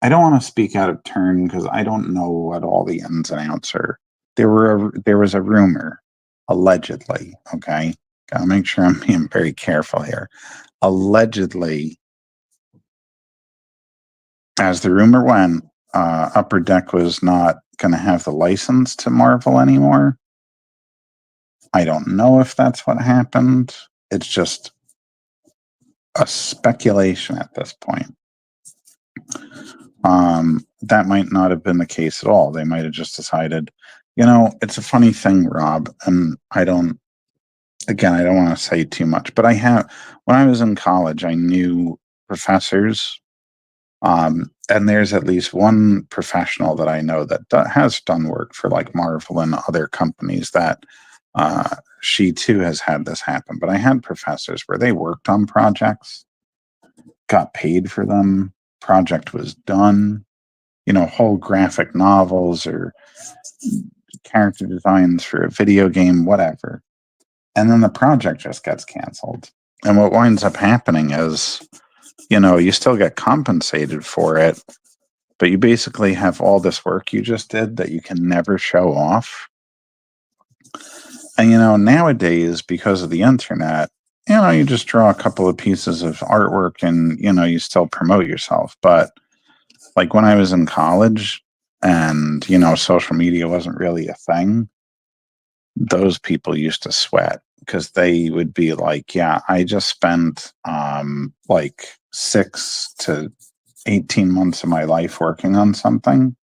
I don't want to speak out of turn because I don't know what all the ins and outs are. There was a rumor, allegedly. Okay, gotta make sure I'm being very careful here. Allegedly, as the rumor went, Upper Deck was not going to have the license to Marvel anymore. I don't know if that's what happened. It's just a speculation at this point. That might not have been the case at all. They might have just decided, it's a funny thing, Rob, and I don't want to say too much, but when I was in college, I knew professors And there's at least one professional that I know that has done work for like Marvel and other companies that she too has had this happen. But I had professors where they worked on projects, got paid for them, project was done, whole graphic novels or character designs for a video game, whatever. And then the project just gets canceled. And what winds up happening is, you still get compensated for it, but you basically have all this work you just did that you can never show off. And, nowadays, because of the internet, you just draw a couple of pieces of artwork and, you still promote yourself. But like when I was in college and, social media wasn't really a thing, those people used to sweat because they would be like, yeah, I just spent like 6 to 18 months of my life working on something.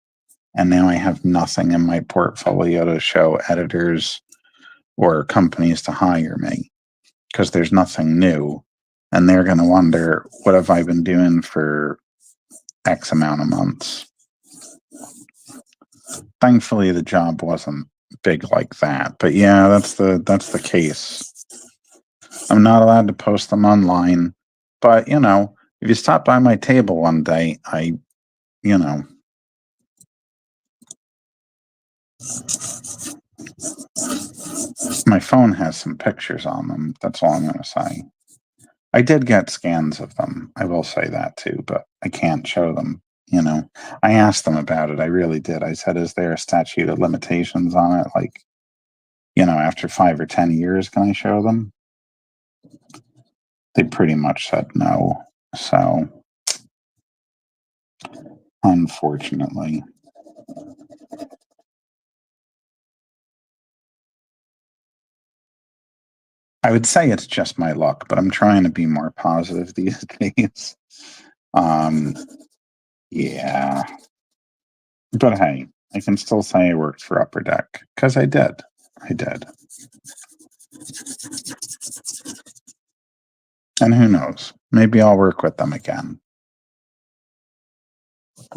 And now I have nothing in my portfolio to show editors or companies to hire me because there's nothing new. And they're going to wonder, what have I been doing for X amount of months? Thankfully, the job wasn't big like that. But yeah, that's the case. I'm not allowed to post them online. But, if you stop by my table one day, my phone has some pictures on them. That's all I'm going to say. I did get scans of them. I will say that too, but I can't show them. I asked them about it. I really did. I said, is there a statute of limitations on it? Like, after 5 or 10 years, can I show them? They pretty much said no. So, unfortunately. I would say it's just my luck, but I'm trying to be more positive these days. Yeah. But hey, I can still say I worked for Upper Deck because I did. I did. And who knows? Maybe I'll work with them again.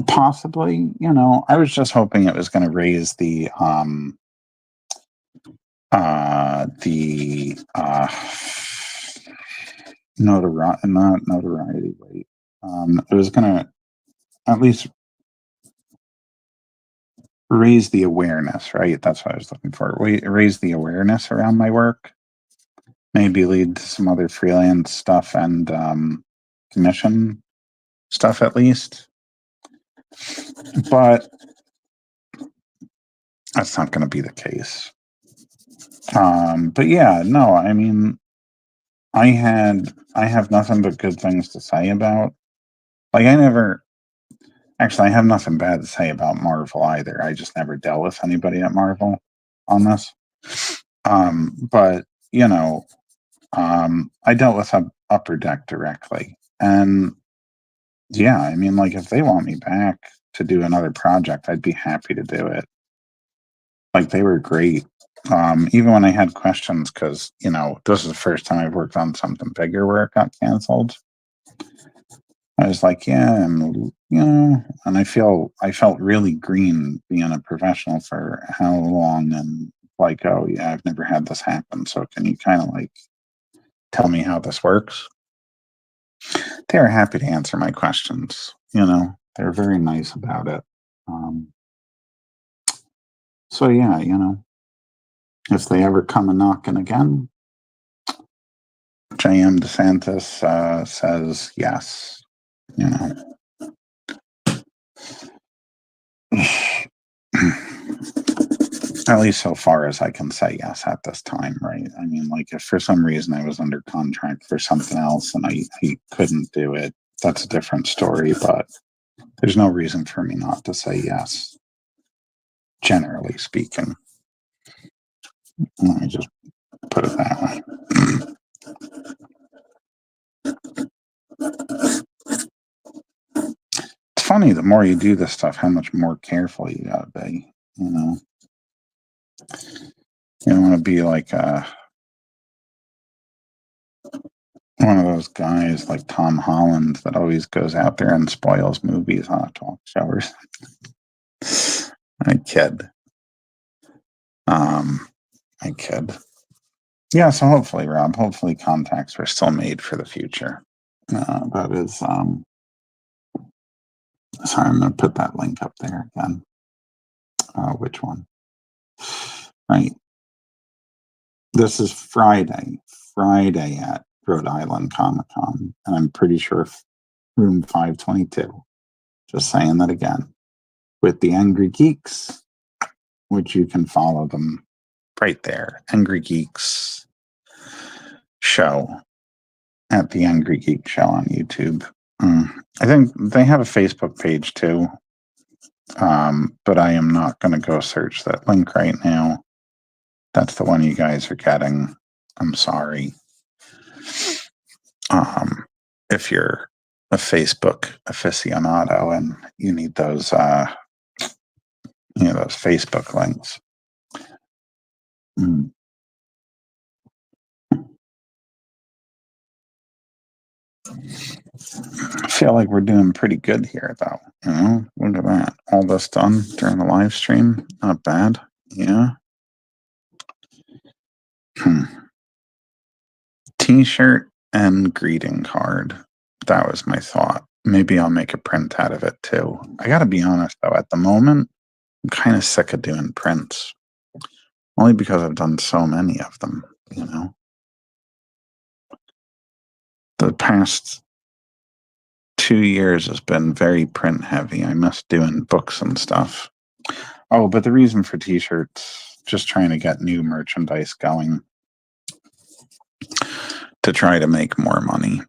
Possibly, I was just hoping it was going to raise the not notoriety rate. It was going to at least raise the awareness, right? That's what I was looking for. Raise the awareness around my work. Maybe lead to some other freelance stuff and commission stuff at least. But that's not going to be the case. But yeah, no, I mean, I have nothing but good things to say about. Like, I have nothing bad to say about Marvel either. I just never dealt with anybody at Marvel on this. But I dealt with Upper Deck directly, and yeah, I mean, like, if they want me back to do another project, I'd be happy to do it. Like, they were great. Even when I had questions, because this is the first time I've worked on something bigger where it got canceled. I was like, yeah, and and I felt really green being a professional for how long, and like, oh yeah, I've never had this happen. So can you kind of like tell me how this works? They were happy to answer my questions. They're very nice about it. So yeah, if they ever come a knocking again, JM DeSantis says yes. At least so far as I can say yes at this time, right? I mean, like, if for some reason I was under contract for something else and I couldn't do it, that's a different story. But there's no reason for me not to say yes, generally speaking. Let me just put it that way. It's funny, the more you do this stuff, how much more careful you gotta be, You don't want to be like one of those guys like Tom Holland that always goes out there and spoils movies on a talk show or something. I kid. I kid. Yeah, so hopefully, Rob, hopefully contacts are still made for the future. That is, sorry, I'm going to put that link up there again. Which one? Right. This is Friday at Rhode Island Comic Con, and I'm pretty sure room 522. Just saying that again. With the Angry Geeks, which you can follow them right there. Angry Geeks show at the Angry Geek Show on YouTube. I think they have a Facebook page too. But I am not going to go search that link right now. That's the one you guys are getting. I'm sorry. If you're a Facebook aficionado and you need those, those Facebook links. I feel like we're doing pretty good here, though. Look at that. All this done during the live stream. Not bad. Yeah. T-shirt and greeting card. That was my thought. Maybe I'll make a print out of it too. I gotta be honest though, at the moment, I'm kind of sick of doing prints. Only because I've done so many of them, The past 2 years has been very print heavy. I miss doing books and stuff. Oh, but the reason for t-shirts, just trying to get new merchandise going to try to make more money.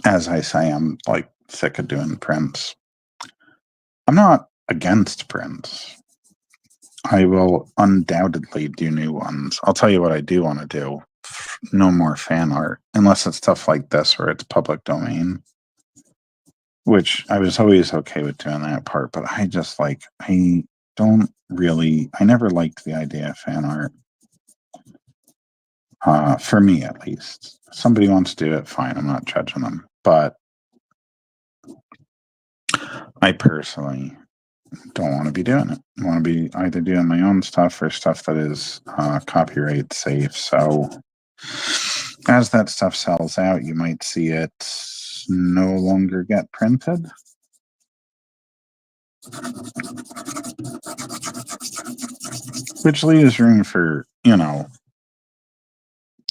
As I say, I'm like sick of doing prints. I'm not against prints. I will undoubtedly do new ones. I'll tell you what I do want to do. No more fan art, unless it's stuff like this where it's public domain, which I was always okay with doing that part, but I never liked the idea of fan art. For me, at least. If somebody wants to do it, fine. I'm not judging them. But I personally don't want to be doing it. I want to be either doing my own stuff or stuff that is copyright safe. So as that stuff sells out, you might see it no longer get printed. Which leaves room for,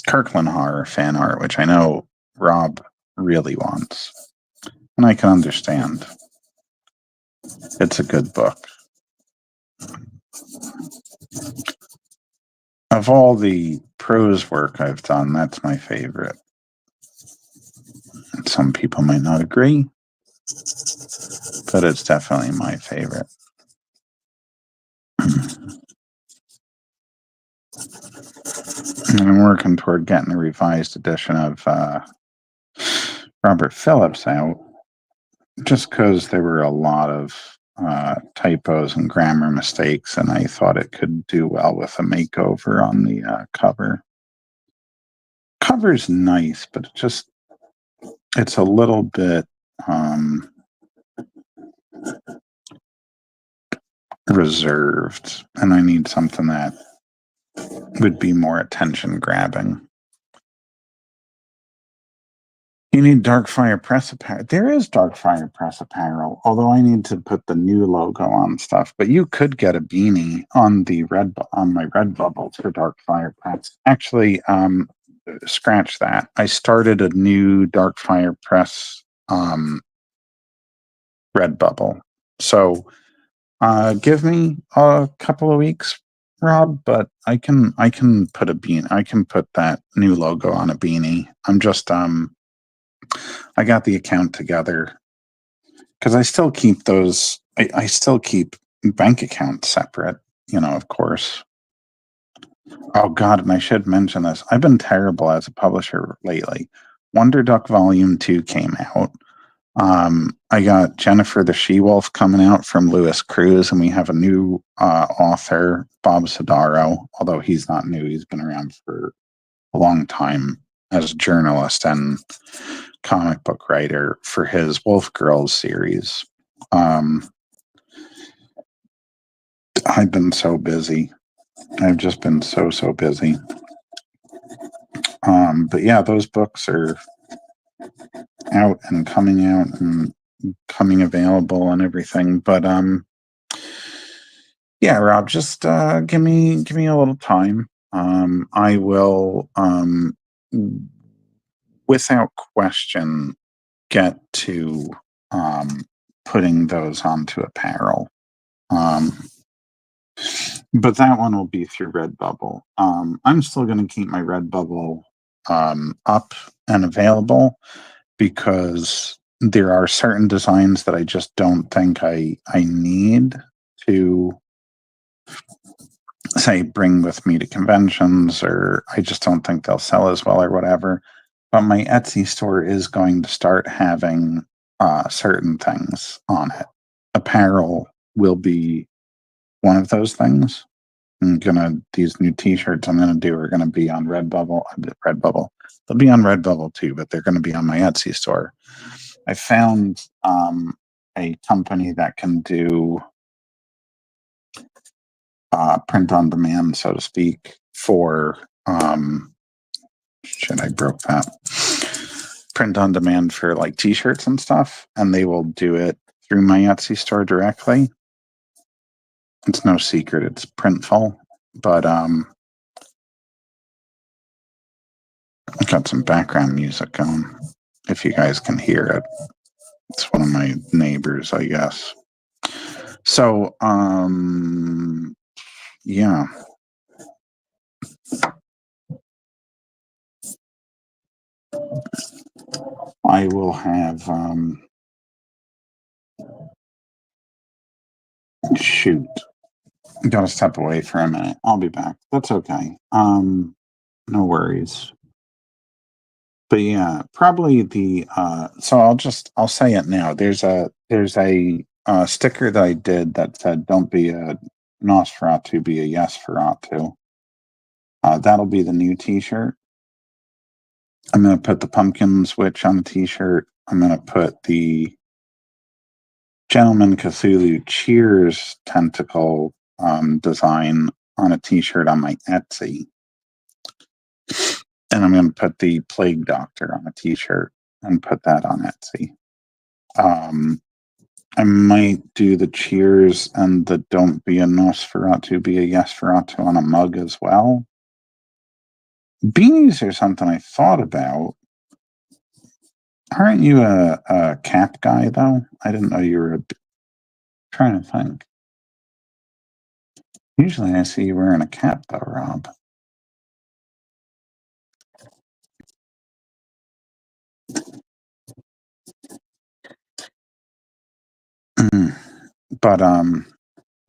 Kirkland horror fan art, which I know Rob really wants. And I can understand. It's a good book. Of all the prose work I've done, that's my favorite. Some people might not agree, but it's definitely my favorite. And I'm working toward getting a revised edition of Robert Phillips out, just because there were a lot of typos and grammar mistakes, and I thought it could do well with a makeover on the cover. Cover's nice, but it's a little bit reserved, and I need something that would be more attention grabbing. You need Darkfire Press apparel. There is Darkfire Press apparel, although I need to put the new logo on stuff. But you could get a beanie on my Redbubble for Darkfire Press. Actually, scratch that. I started a new Darkfire Press Redbubble. So give me a couple of weeks, Rob, but I can put a beanie. I can put that new logo on a beanie. I'm just I got the account together because I still keep those. I still keep bank accounts separate, of course. Oh God, and I should mention this. I've been terrible as a publisher lately. Wonder Duck Volume 2 came out. I got Jennifer the She-Wolf coming out from Lewis Cruz, and we have a new author, Bob Sodaro, although he's not new. He's been around for a long time. as a journalist and comic book writer for his Wolf Girls series. I've been so busy. I've just been so busy. But yeah, those books are out and coming out and coming available and everything. But yeah, Rob, just give me a little time. I will without question get to putting those onto apparel. But that one will be through Redbubble. I'm still going to keep my Redbubble up and available because there are certain designs that I just don't think I need to, say, bring with me to conventions, or I just don't think they'll sell as well or whatever. But my Etsy store is going to start having certain things on it. Apparel will be one of those things. These new t-shirts I'm gonna do are gonna be on Redbubble. They'll be on Redbubble too, but they're gonna be on my Etsy store. I found a company that can do print on demand, so to speak, for I broke that. Print on demand for like t-shirts and stuff, and they will do it through my Etsy store directly. It's no secret, it's Printful, but I've got some background music going. If you guys can hear it, it's one of my neighbors, I guess. So, yeah. I will have, shoot. Gotta step away for a minute. I'll be back. That's okay. No worries. But yeah, probably the so I'll say it now. There's a sticker that I did that said "Don't be a Nosferatu, be a Yes-Feratu." That'll be the new T-shirt. I'm gonna put the pumpkin switch on the T-shirt. I'm gonna put the Gentleman Cthulhu Cheers tentacle design on a T-shirt on my Etsy. And I'm going to put the Plague Doctor on a T-shirt and put that on Etsy. I might do the Cheers and the Don't be a Nosferatu, be a Yes-Feratu on a mug as well. Beanies are something I thought about. Aren't you a cap guy, though? I didn't know you were trying to think. Usually I see you wearing a cap, though, Rob. But I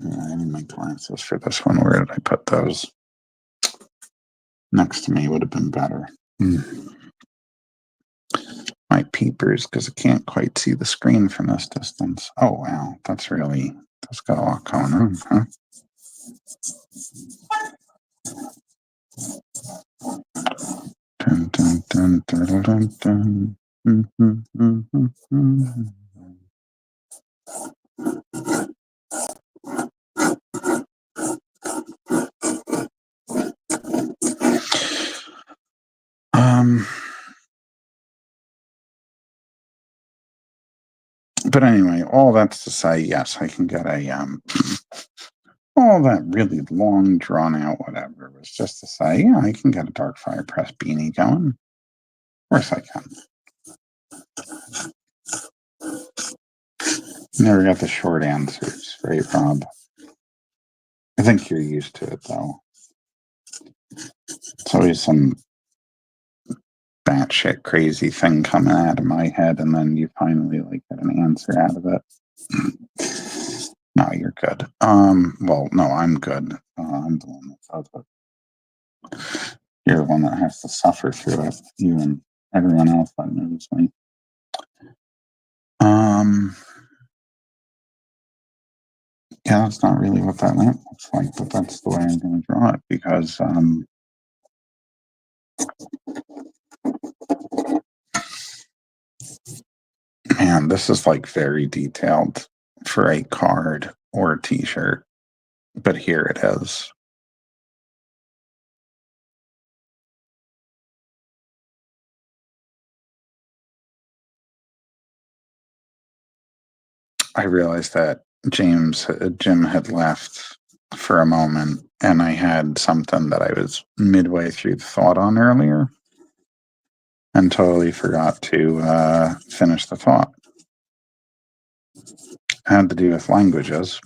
need my glasses for this one. Where did I put those? Next to me would have been better. My peepers, because I can't quite see the screen from this distance. Oh wow, that's got a lot going on, huh? Dun, dun, dun, dun, dun, dun. But anyway, all that's to say, yes, I can get a all that really long, drawn out whatever was just to say, yeah, I can get a Dark Fire Press beanie going. Of course I can. Never got the short answers, right, Rob? I think you're used to it, though. It's always some batshit crazy thing coming out of my head, and then you finally get an answer out of it. No, you're good. Well, no, I'm good. I'm the one that does it. You're the one that has to suffer through it. You and everyone else that knows me. Yeah, that's not really what that lamp looks like, but that's the way I'm going to draw it because Man, this is like very detailed for a card or a t-shirt, but here it is. I realized that Jim had left for a moment, and I had something that I was midway through the thought on earlier and totally forgot to finish the thought. It had to do with languages.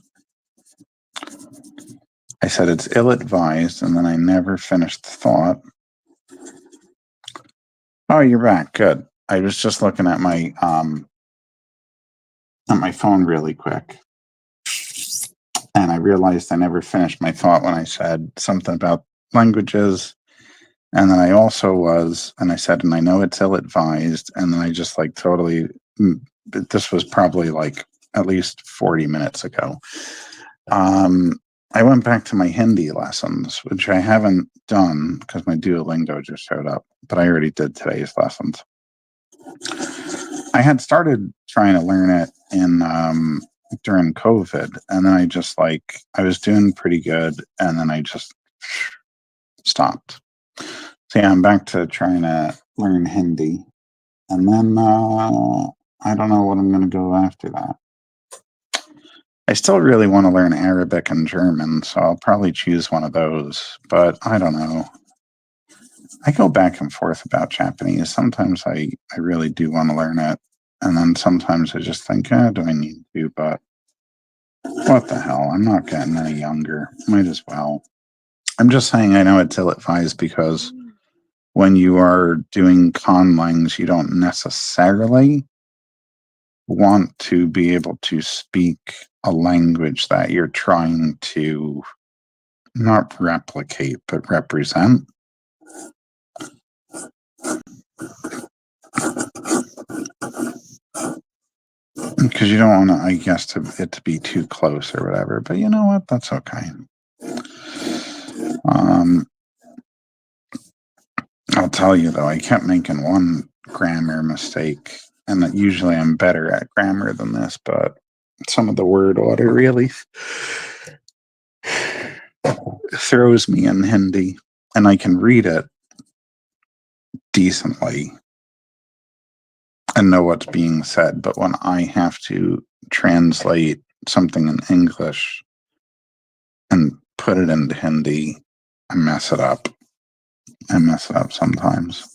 I said it's ill-advised, and then I never finished the thought. Oh, you're back. Good. I was just looking at my phone really quick, and I realized I never finished my thought when I said something about languages. And then I also was, and I said, and I know it's ill-advised, and then I just like totally, this was probably like at least 40 minutes ago. I went back to my Hindi lessons, which I haven't done because my Duolingo just showed up, but I already did today's lessons. I had started trying to learn it during COVID, and then I was doing pretty good, and then I just stopped. So yeah, I'm back to trying to learn Hindi, and then I don't know what I'm going to go after that. I still really want to learn Arabic and German, so I'll probably choose one of those, but I don't know. I go back and forth about Japanese. Sometimes I really do want to learn it, and then sometimes I just think, do I need to? But what the hell? I'm not getting any younger. Might as well. I'm just saying I know it's ill-advised because when you are doing conlangs, you don't necessarily want to be able to speak a language that you're trying to not replicate, but represent. Because you don't want to, I guess, it to be too close or whatever. But you know what? That's okay. I'll tell you though, I kept making one grammar mistake, and that usually I'm better at grammar than this, but some of the word order really throws me in Hindi, and I can read it decently and know what's being said, but when I have to translate something in English and put it into Hindi, I mess it up. I mess it up sometimes.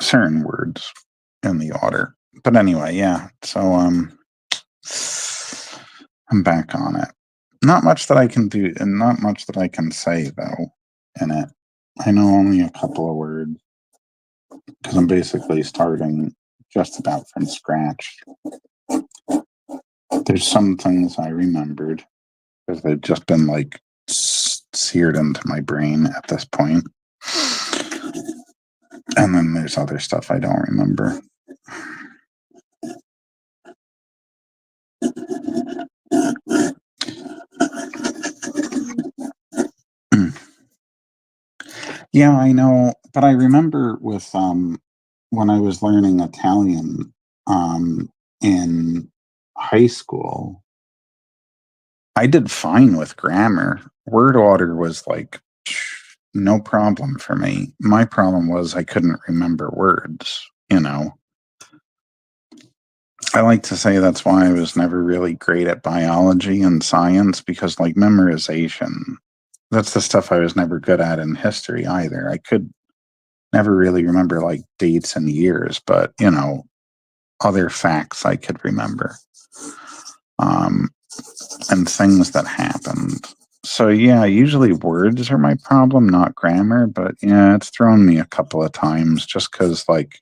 Certain words in the order. But anyway, yeah. So I'm back on it. Not much that I can do, and not much that I can say though in it. I know only a couple of words because I'm basically starting just about from scratch. There's some things I remembered because they've just been like seared into my brain at this point. And then there's other stuff I don't remember. Yeah, I know, but I remember with when I was learning Italian in high school, I did fine with grammar. Word order was like no problem for me. My problem was I couldn't remember words, you know. I like to say that's why I was never really great at biology and science because like memorization, that's the stuff I was never good at in history either. I could never really remember like dates and years, but you know, other facts I could remember. And things that happened. So yeah, usually words are my problem, not grammar, but yeah, it's thrown me a couple of times just because like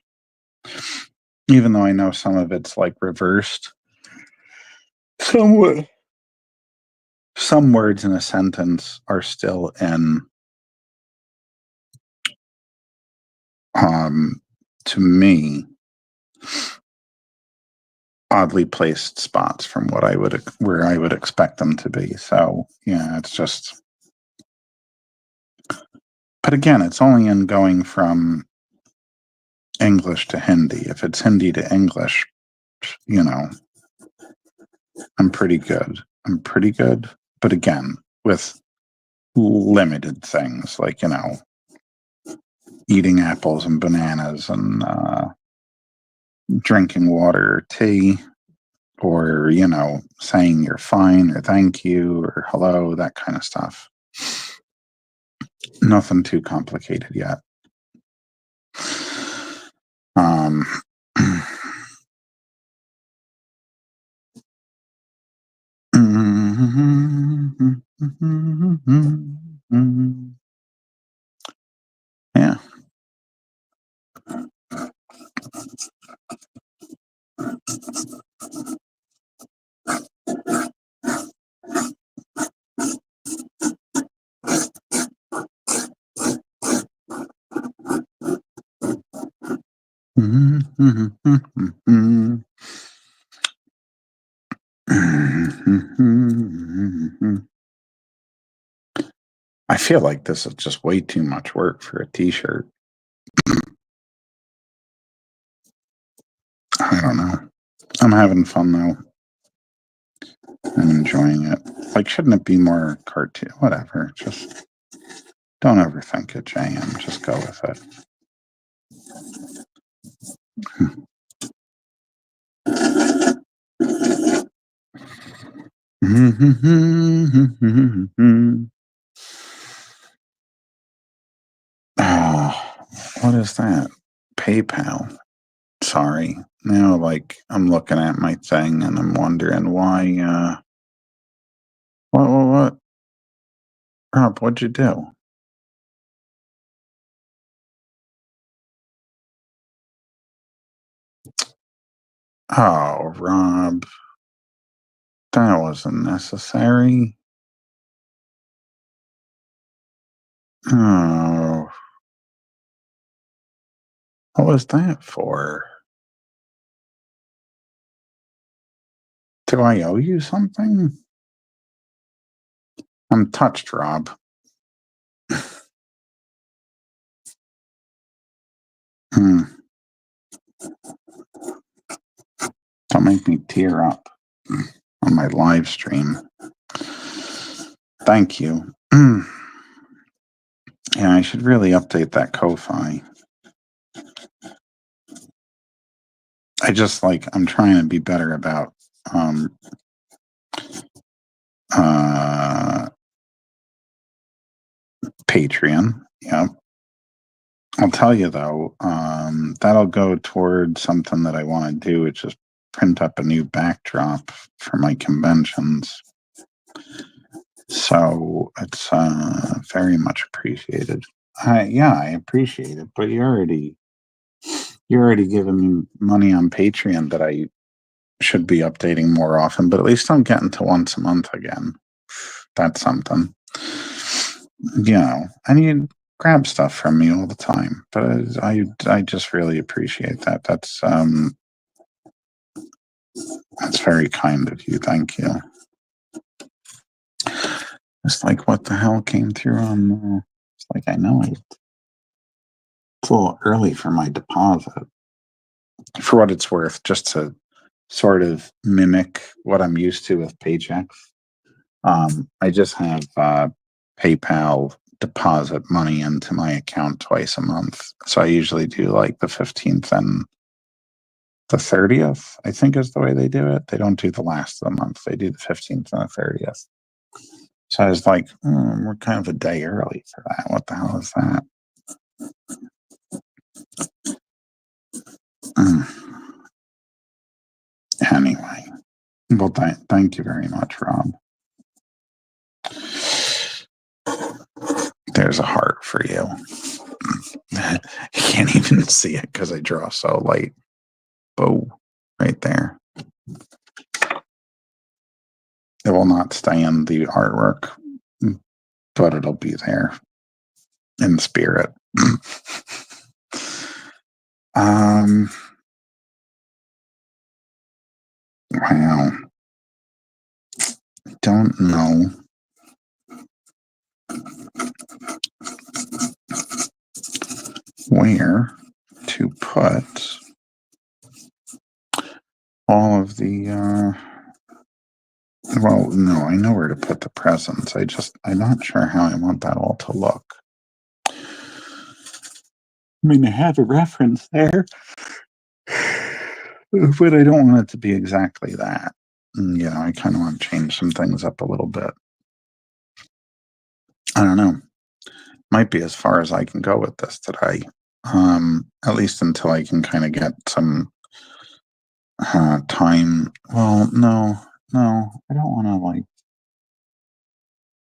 even though I know some of it's like reversed, some words in a sentence are still in to me oddly placed spots from what where I would expect them to be. So yeah, it's just, but again, it's only in going from English to Hindi. If it's Hindi to English, you know, I'm pretty good. I'm pretty good. But again, with limited things like, you know, eating apples and bananas and drinking water or tea, or, you know, saying you're fine or thank you or hello, that kind of stuff. Nothing too complicated yet. Yeah. I feel like this is just way too much work for a t-shirt. I don't know. I'm having fun though. I'm enjoying it. Like, shouldn't it be more cartoon? Whatever. Just don't overthink it, JM. Just go with it. Oh, what is that? PayPal. Sorry. Now, like, I'm looking at my thing and I'm wondering why, what? Rob, what'd you do? Oh, Rob. That wasn't necessary. Oh. What was that for? Do I owe you something? I'm touched, Rob. Hmm. Don't make me tear up on my live stream. Thank you. Yeah, I should really update that Ko-Fi. I'm trying to be better about Patreon. Yeah. I'll tell you though, that'll go toward something that I want to do, which is print up a new backdrop for my conventions. So it's very much appreciated. Yeah, I appreciate it, but you're already giving me money on Patreon that I should be updating more often, but at least I'm getting to once a month again. That's something. You know, and you grab stuff from me all the time, but I just really appreciate that. That's very kind of you. Thank you. It's like, what the hell came through on? It's like, I know it's a little early for my deposit. For what it's worth, just to sort of mimic what I'm used to with paychecks. I just have PayPal deposit money into my account twice a month. So I usually do like the 15th and the 30th, I think is the way they do it. They don't do the last of the month. They do the 15th and the 30th. So I was like, we're kind of a day early for that. What the hell is that? Anyway, well, thank you very much, Rob. There's a heart for you. You can't even see it because I draw so light. Boom, right there. It will not stay in the artwork, but it'll be there in spirit. Wow. Don't know where to to put all of the, well, no, I know where to put the presents. I'm not sure how I want that all to look. I mean, I have a reference there, but I don't want it to be exactly that. You know, I kind of want to change some things up a little bit. I don't know. Might be as far as I can go with this today. At least until I can kind of get some time. Well, no, I don't want to like,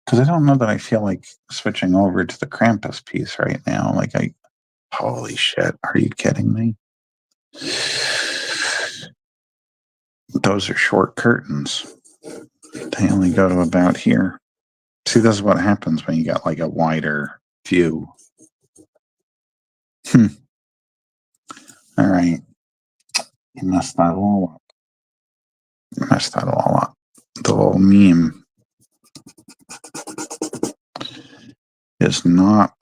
because I don't know that I feel like switching over to the Krampus piece right now. Like, holy shit, are you kidding me? Those are short curtains. They only go to about here. See, this is what happens when you got like a wider view. All right. You messed that all up. The little meme is not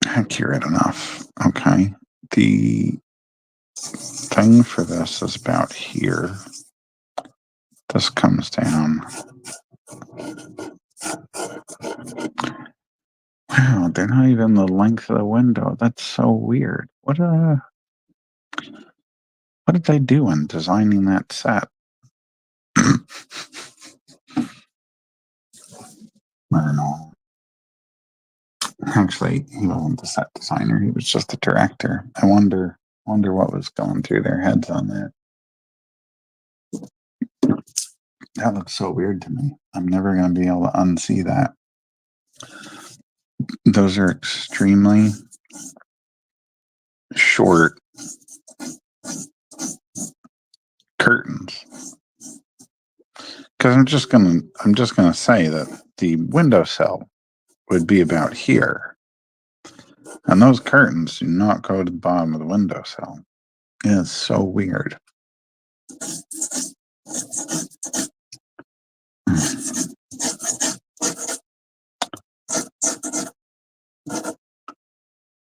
accurate enough. Okay. The thing for this is about here. This comes down. Wow, they're not even the length of the window. That's so weird. What did they do in designing that set? I don't know. Actually, he wasn't the set designer. He was just the director. I wonder what was going through their heads on that. That looks so weird to me. I'm never going to be able to unsee that. Those are extremely short curtains. Because I'm just gonna say that the windowsill would be about here, and those curtains do not go to the bottom of the windowsill. It's so weird.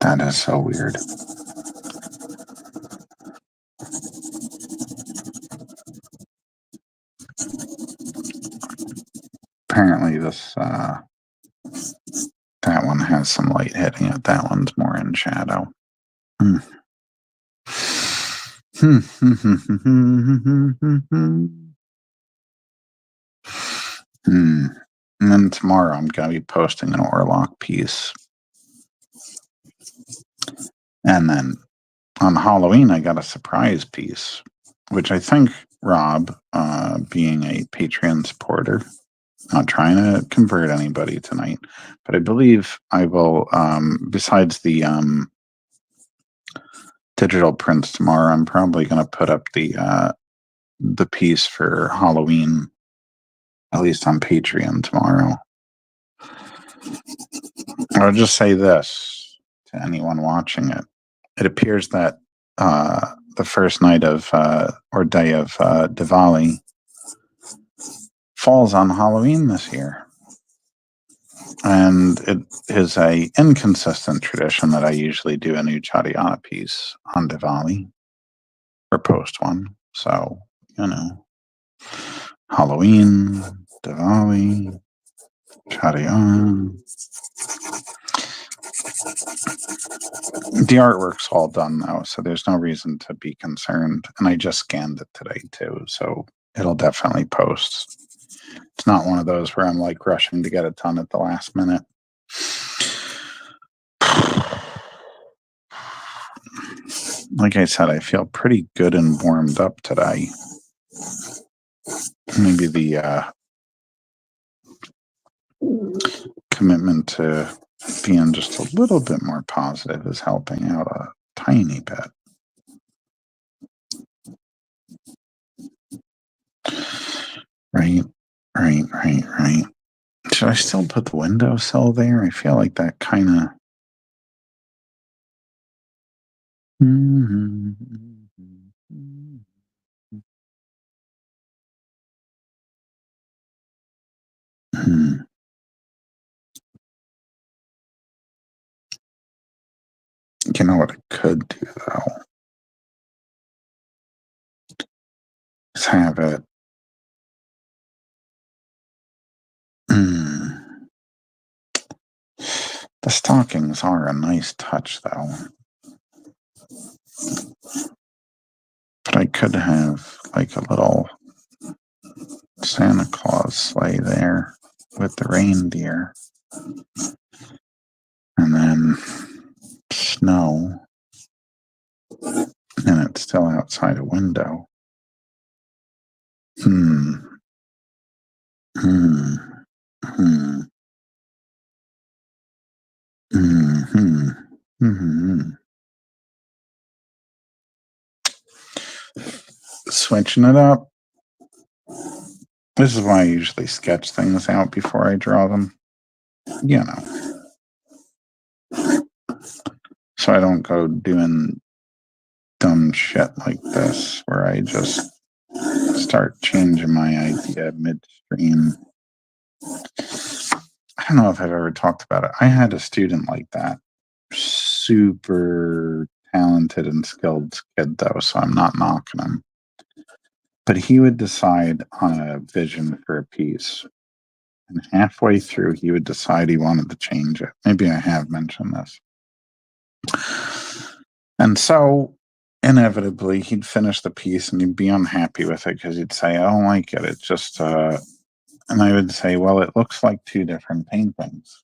That is so weird. Apparently this, that one has some light hitting it. That one's more in shadow. And then tomorrow I'm going to be posting an Orlock piece. And then on Halloween, I got a surprise piece, which I think Rob, being a Patreon supporter, not trying to convert anybody tonight, but I believe I will, besides the digital prints tomorrow, I'm probably going to put up the piece for Halloween, at least on Patreon tomorrow. I'll just say this to anyone watching it. It appears that the first night of or day of Diwali falls on Halloween this year. And it is a inconsistent tradition that I usually do a new Chadiana piece on Diwali or post one. So, you know, Halloween, Diwali, Chadiana. The artwork's all done though, so there's no reason to be concerned. And I just scanned it today too, so it'll definitely post. It's not one of those where I'm like rushing to get it done at the last minute. Like I said, I feel pretty good and warmed up today. Maybe the commitment to being just a little bit more positive is helping out a tiny bit. Right. Should I still put the windowsill there? I feel like that kind of... You know what I could do, though? Is have it. The stockings are a nice touch, though. But I could have, like, a little Santa Claus sleigh there with the reindeer. And then snow. And it's still outside a window. Switching it up. This is why I usually sketch things out before I draw them. You know. So I don't go doing dumb shit like this where I just start changing my idea midstream. I don't know if I've ever talked about it. I had a student like that. Super talented and skilled kid, though, so I'm not knocking him. But he would decide on a vision for a piece. And halfway through, he would decide he wanted to change it. Maybe I have mentioned this. And so, inevitably, he'd finish the piece and he'd be unhappy with it because he'd say, I don't like it. It's just, and I would say, well, it looks like two different paintings.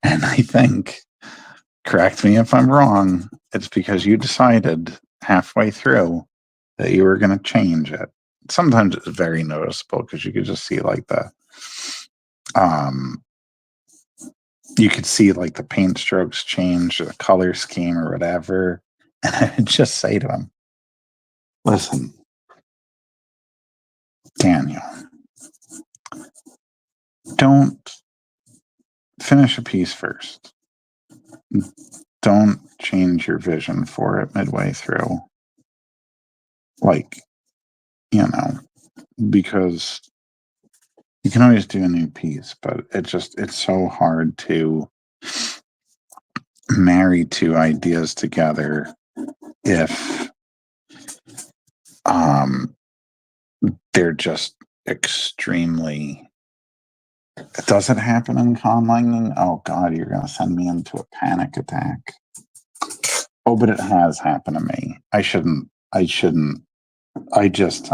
And I think, correct me if I'm wrong, it's because you decided halfway through that you were going to change it. Sometimes it's very noticeable because you could just see like you could see like the paint strokes change or the color scheme or whatever. And I would just say to him, listen, Daniel, don't finish a piece first. Don't change your vision for it midway through. Like, you know, because you can always do a new piece, but it's so hard to marry two ideas together if they're just extremely. Does it happen in conlanging? Oh God, you're gonna send me into a panic attack. Oh, but it has happened to me. I shouldn't. I just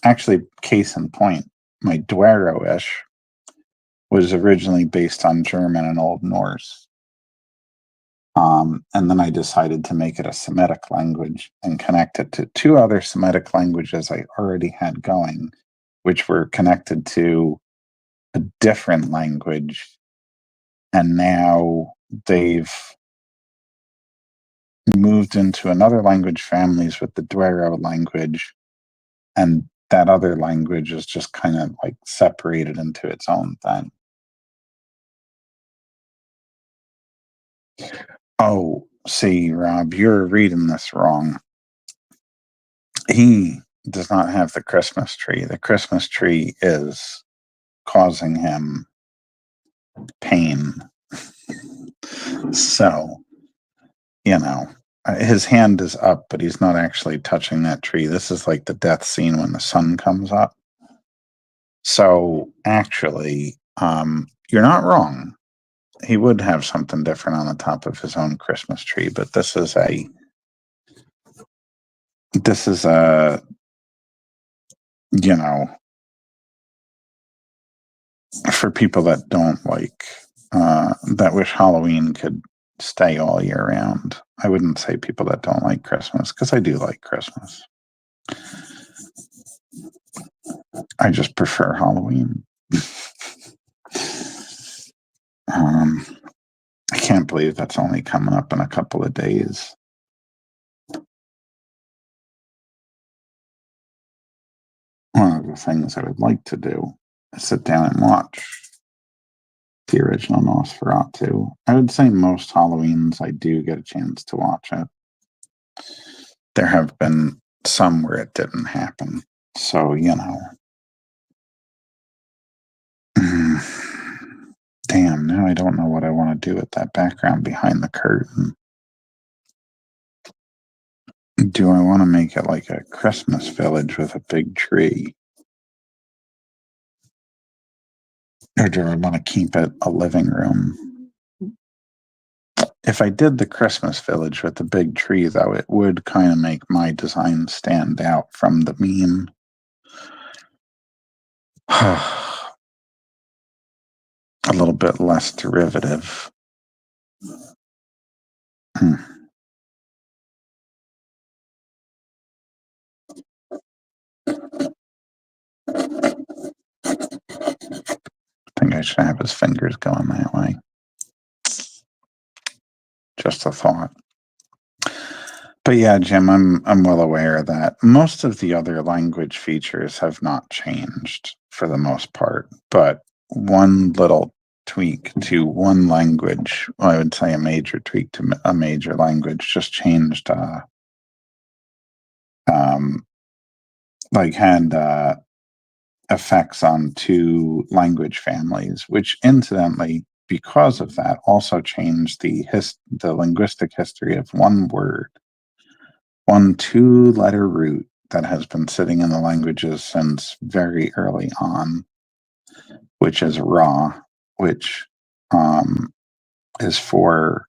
actually, case in point, my Duero-ish was originally based on German and Old Norse. And then I decided to make it a Semitic language and connect it to two other Semitic languages I already had going, which were connected to a different language. And now they've moved into another language families with the Duero language. And that other language is just kind of like separated into its own thing. Oh, see, Rob, you're reading this wrong. He does not have the Christmas tree. The Christmas tree is causing him pain. So, you know, his hand is up, but he's not actually touching that tree. This is like the death scene when the sun comes up. So, actually, you're not wrong. He would have something different on the top of his own Christmas tree, but this is a you know, for people that don't like that wish Halloween could stay all year round. I wouldn't say people that don't like Christmas, because I do like Christmas. I just prefer Halloween. I can't believe that's only coming up in a couple of days. One of the things I would like to do is sit down and watch the original Nosferatu. I would say most Halloweens I do get a chance to watch it. There have been some where it didn't happen. So, you know. Damn, now Now I don't know what I want to do with that background behind the curtain. Do I want to make it like a Christmas village with a big tree? Or do I want to keep it a living room? If I did the Christmas village with the big tree, though, it would kind of make my design stand out from the meme. A little bit less derivative. I think I should have his fingers going that way. Just a thought. But yeah, Jim, I'm well aware that most of the other language features have not changed for the most part, but one little tweak to one language, well, I would say a major tweak to a major language, just changed like had effects on two language families, which incidentally, because of that, also changed the linguistic history of one word, one two-letter root that has been sitting in the languages since very early on, which is ra, which is for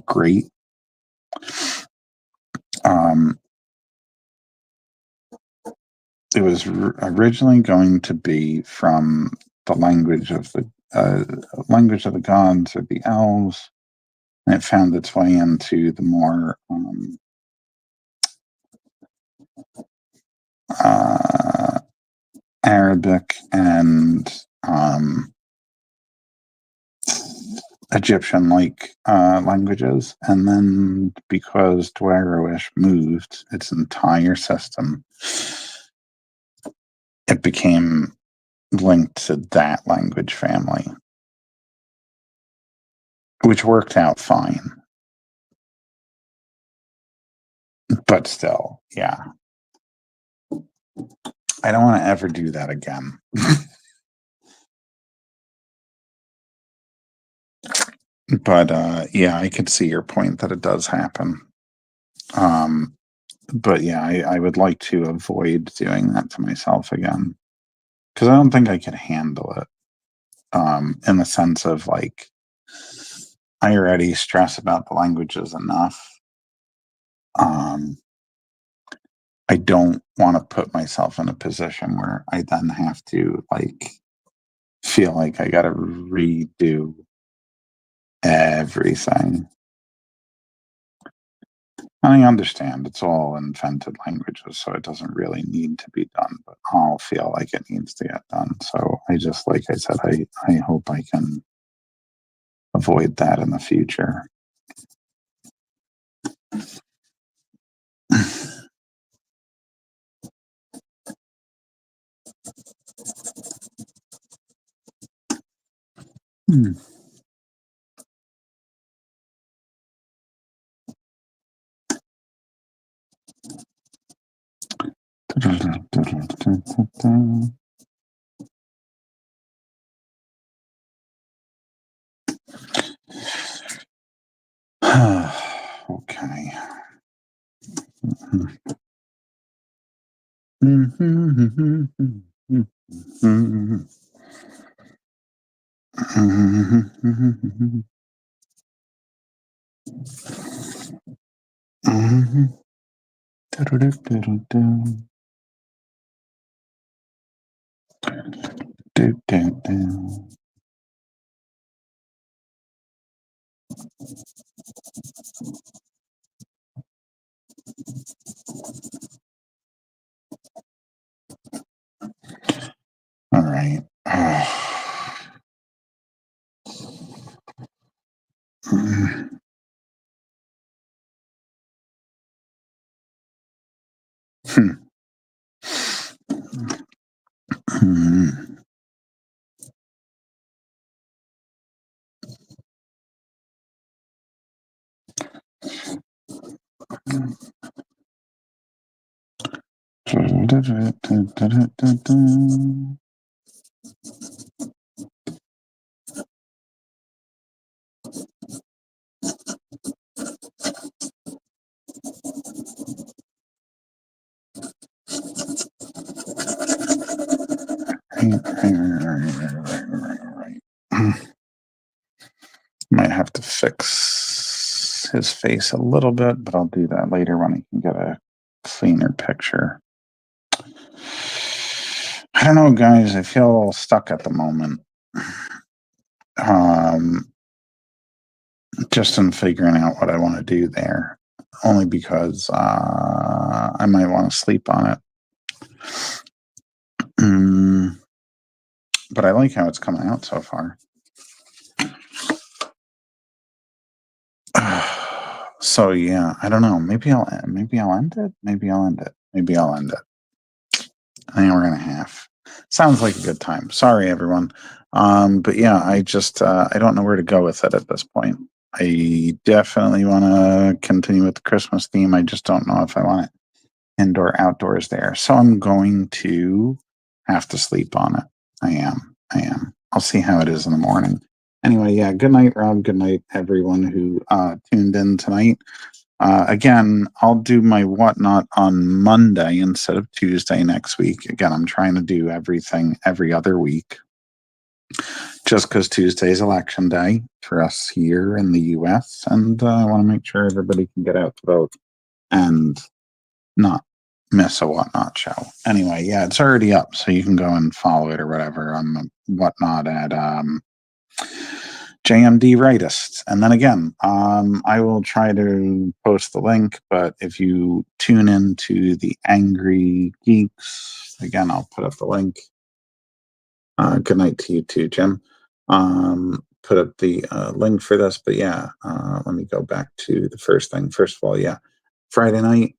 great. It was originally going to be from the language of the gods or the elves, and it found its way into the more Arabic and Egyptian-like languages, and then because Dwaroish moved its entire system, it became linked to that language family, which worked out fine. But still, yeah. I don't want to ever do that again. But yeah, I could see your point that it does happen. But yeah, I would like to avoid doing that to myself again, because I don't think I could handle it. In the sense of like, I already stress about the languages enough. I don't want to put myself in a position where I then have to like feel like I got to redo everything. And I understand it's all invented languages, so it doesn't really need to be done, but I'll feel like it needs to get done. So I just, like I said, I hope I can avoid that in the future. Hmm. Okay. All right. Might have to fix his face a little bit, but I'll do that later when I can get a cleaner picture. I don't know, guys. I feel a little stuck at the moment. Just in figuring out what I want to do there, only because I might want to sleep on it. But I like how it's coming out so far. So yeah, I don't know. Maybe I'll end it. Maybe I'll end it. I think we're gonna have. Sounds like a good time. Sorry, everyone. But yeah, I just I don't know where to go with it at this point. I definitely want to continue with the Christmas theme. I just don't know if I want it indoor, outdoors there. So I'm going to have to sleep on it. I am. I'll see how it is in the morning. Anyway, yeah, good night, Rob. Good night, everyone who tuned in tonight. Again, I'll do my whatnot on Monday instead of Tuesday next week. Again, I'm trying to do everything every other week. Just because Tuesday's election day for us here in the US, and I want to make sure everybody can get out to vote and not miss a whatnot show. Anyway, yeah, it's already up, so you can go and follow it or whatever on the whatnot at JMD Rightist. And then again, I will try to post the link, but if you tune into the Angry Geeks, again, I'll put up the link. Good night to you too, Jim. Put up the link for this, but yeah, let me go back to the first thing. First of all, yeah, Friday night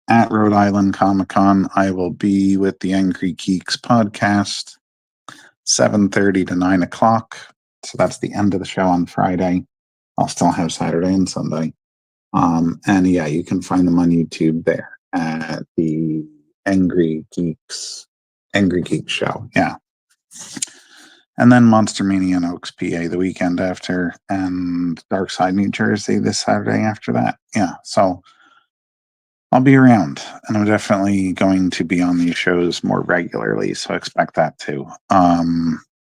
at Rhode Island Comic Con, I will be with the Angry Geeks podcast, 7:30 to 9 o'clock. So that's the end of the show on Friday. I'll still have Saturday and Sunday. And yeah, you can find them on YouTube there at the Angry Geeks show. Yeah. And then Monster Mania in Oaks, PA the weekend after, and Dark Side, New Jersey this Saturday after that. Yeah. So I'll be around, and I'm definitely going to be on these shows more regularly. So expect that too.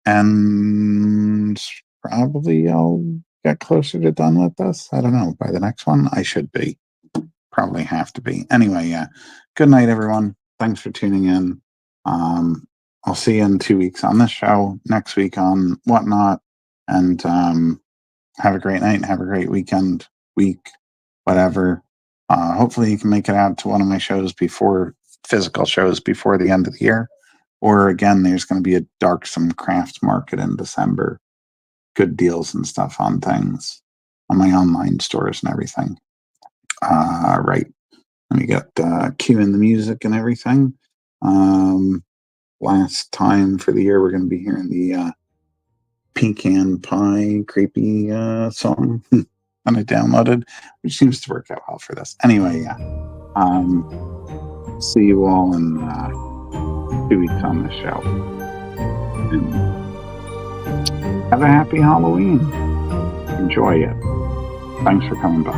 And probably I'll get closer to done with this. I don't know. By the next one, I should be. Probably have to be. Anyway, yeah. Good night, everyone. Thanks for tuning in. I'll see you in 2 weeks on this show, next week on Whatnot, and have a great night and have a great weekend, week, whatever. Hopefully you can make it out to one of my shows physical shows before the end of the year. Or again, there's going to be a Darksome Crafts Market in December. Good deals and stuff on things on my online stores and everything. Right. Let me get cue in the music and everything. Last time for the year, we're going to be hearing the Pecan Pie creepy song that I downloaded, which seems to work out well for this. Anyway, yeah. See you all in 2 weeks on the show. And have a happy Halloween. Enjoy it. Thanks for coming by.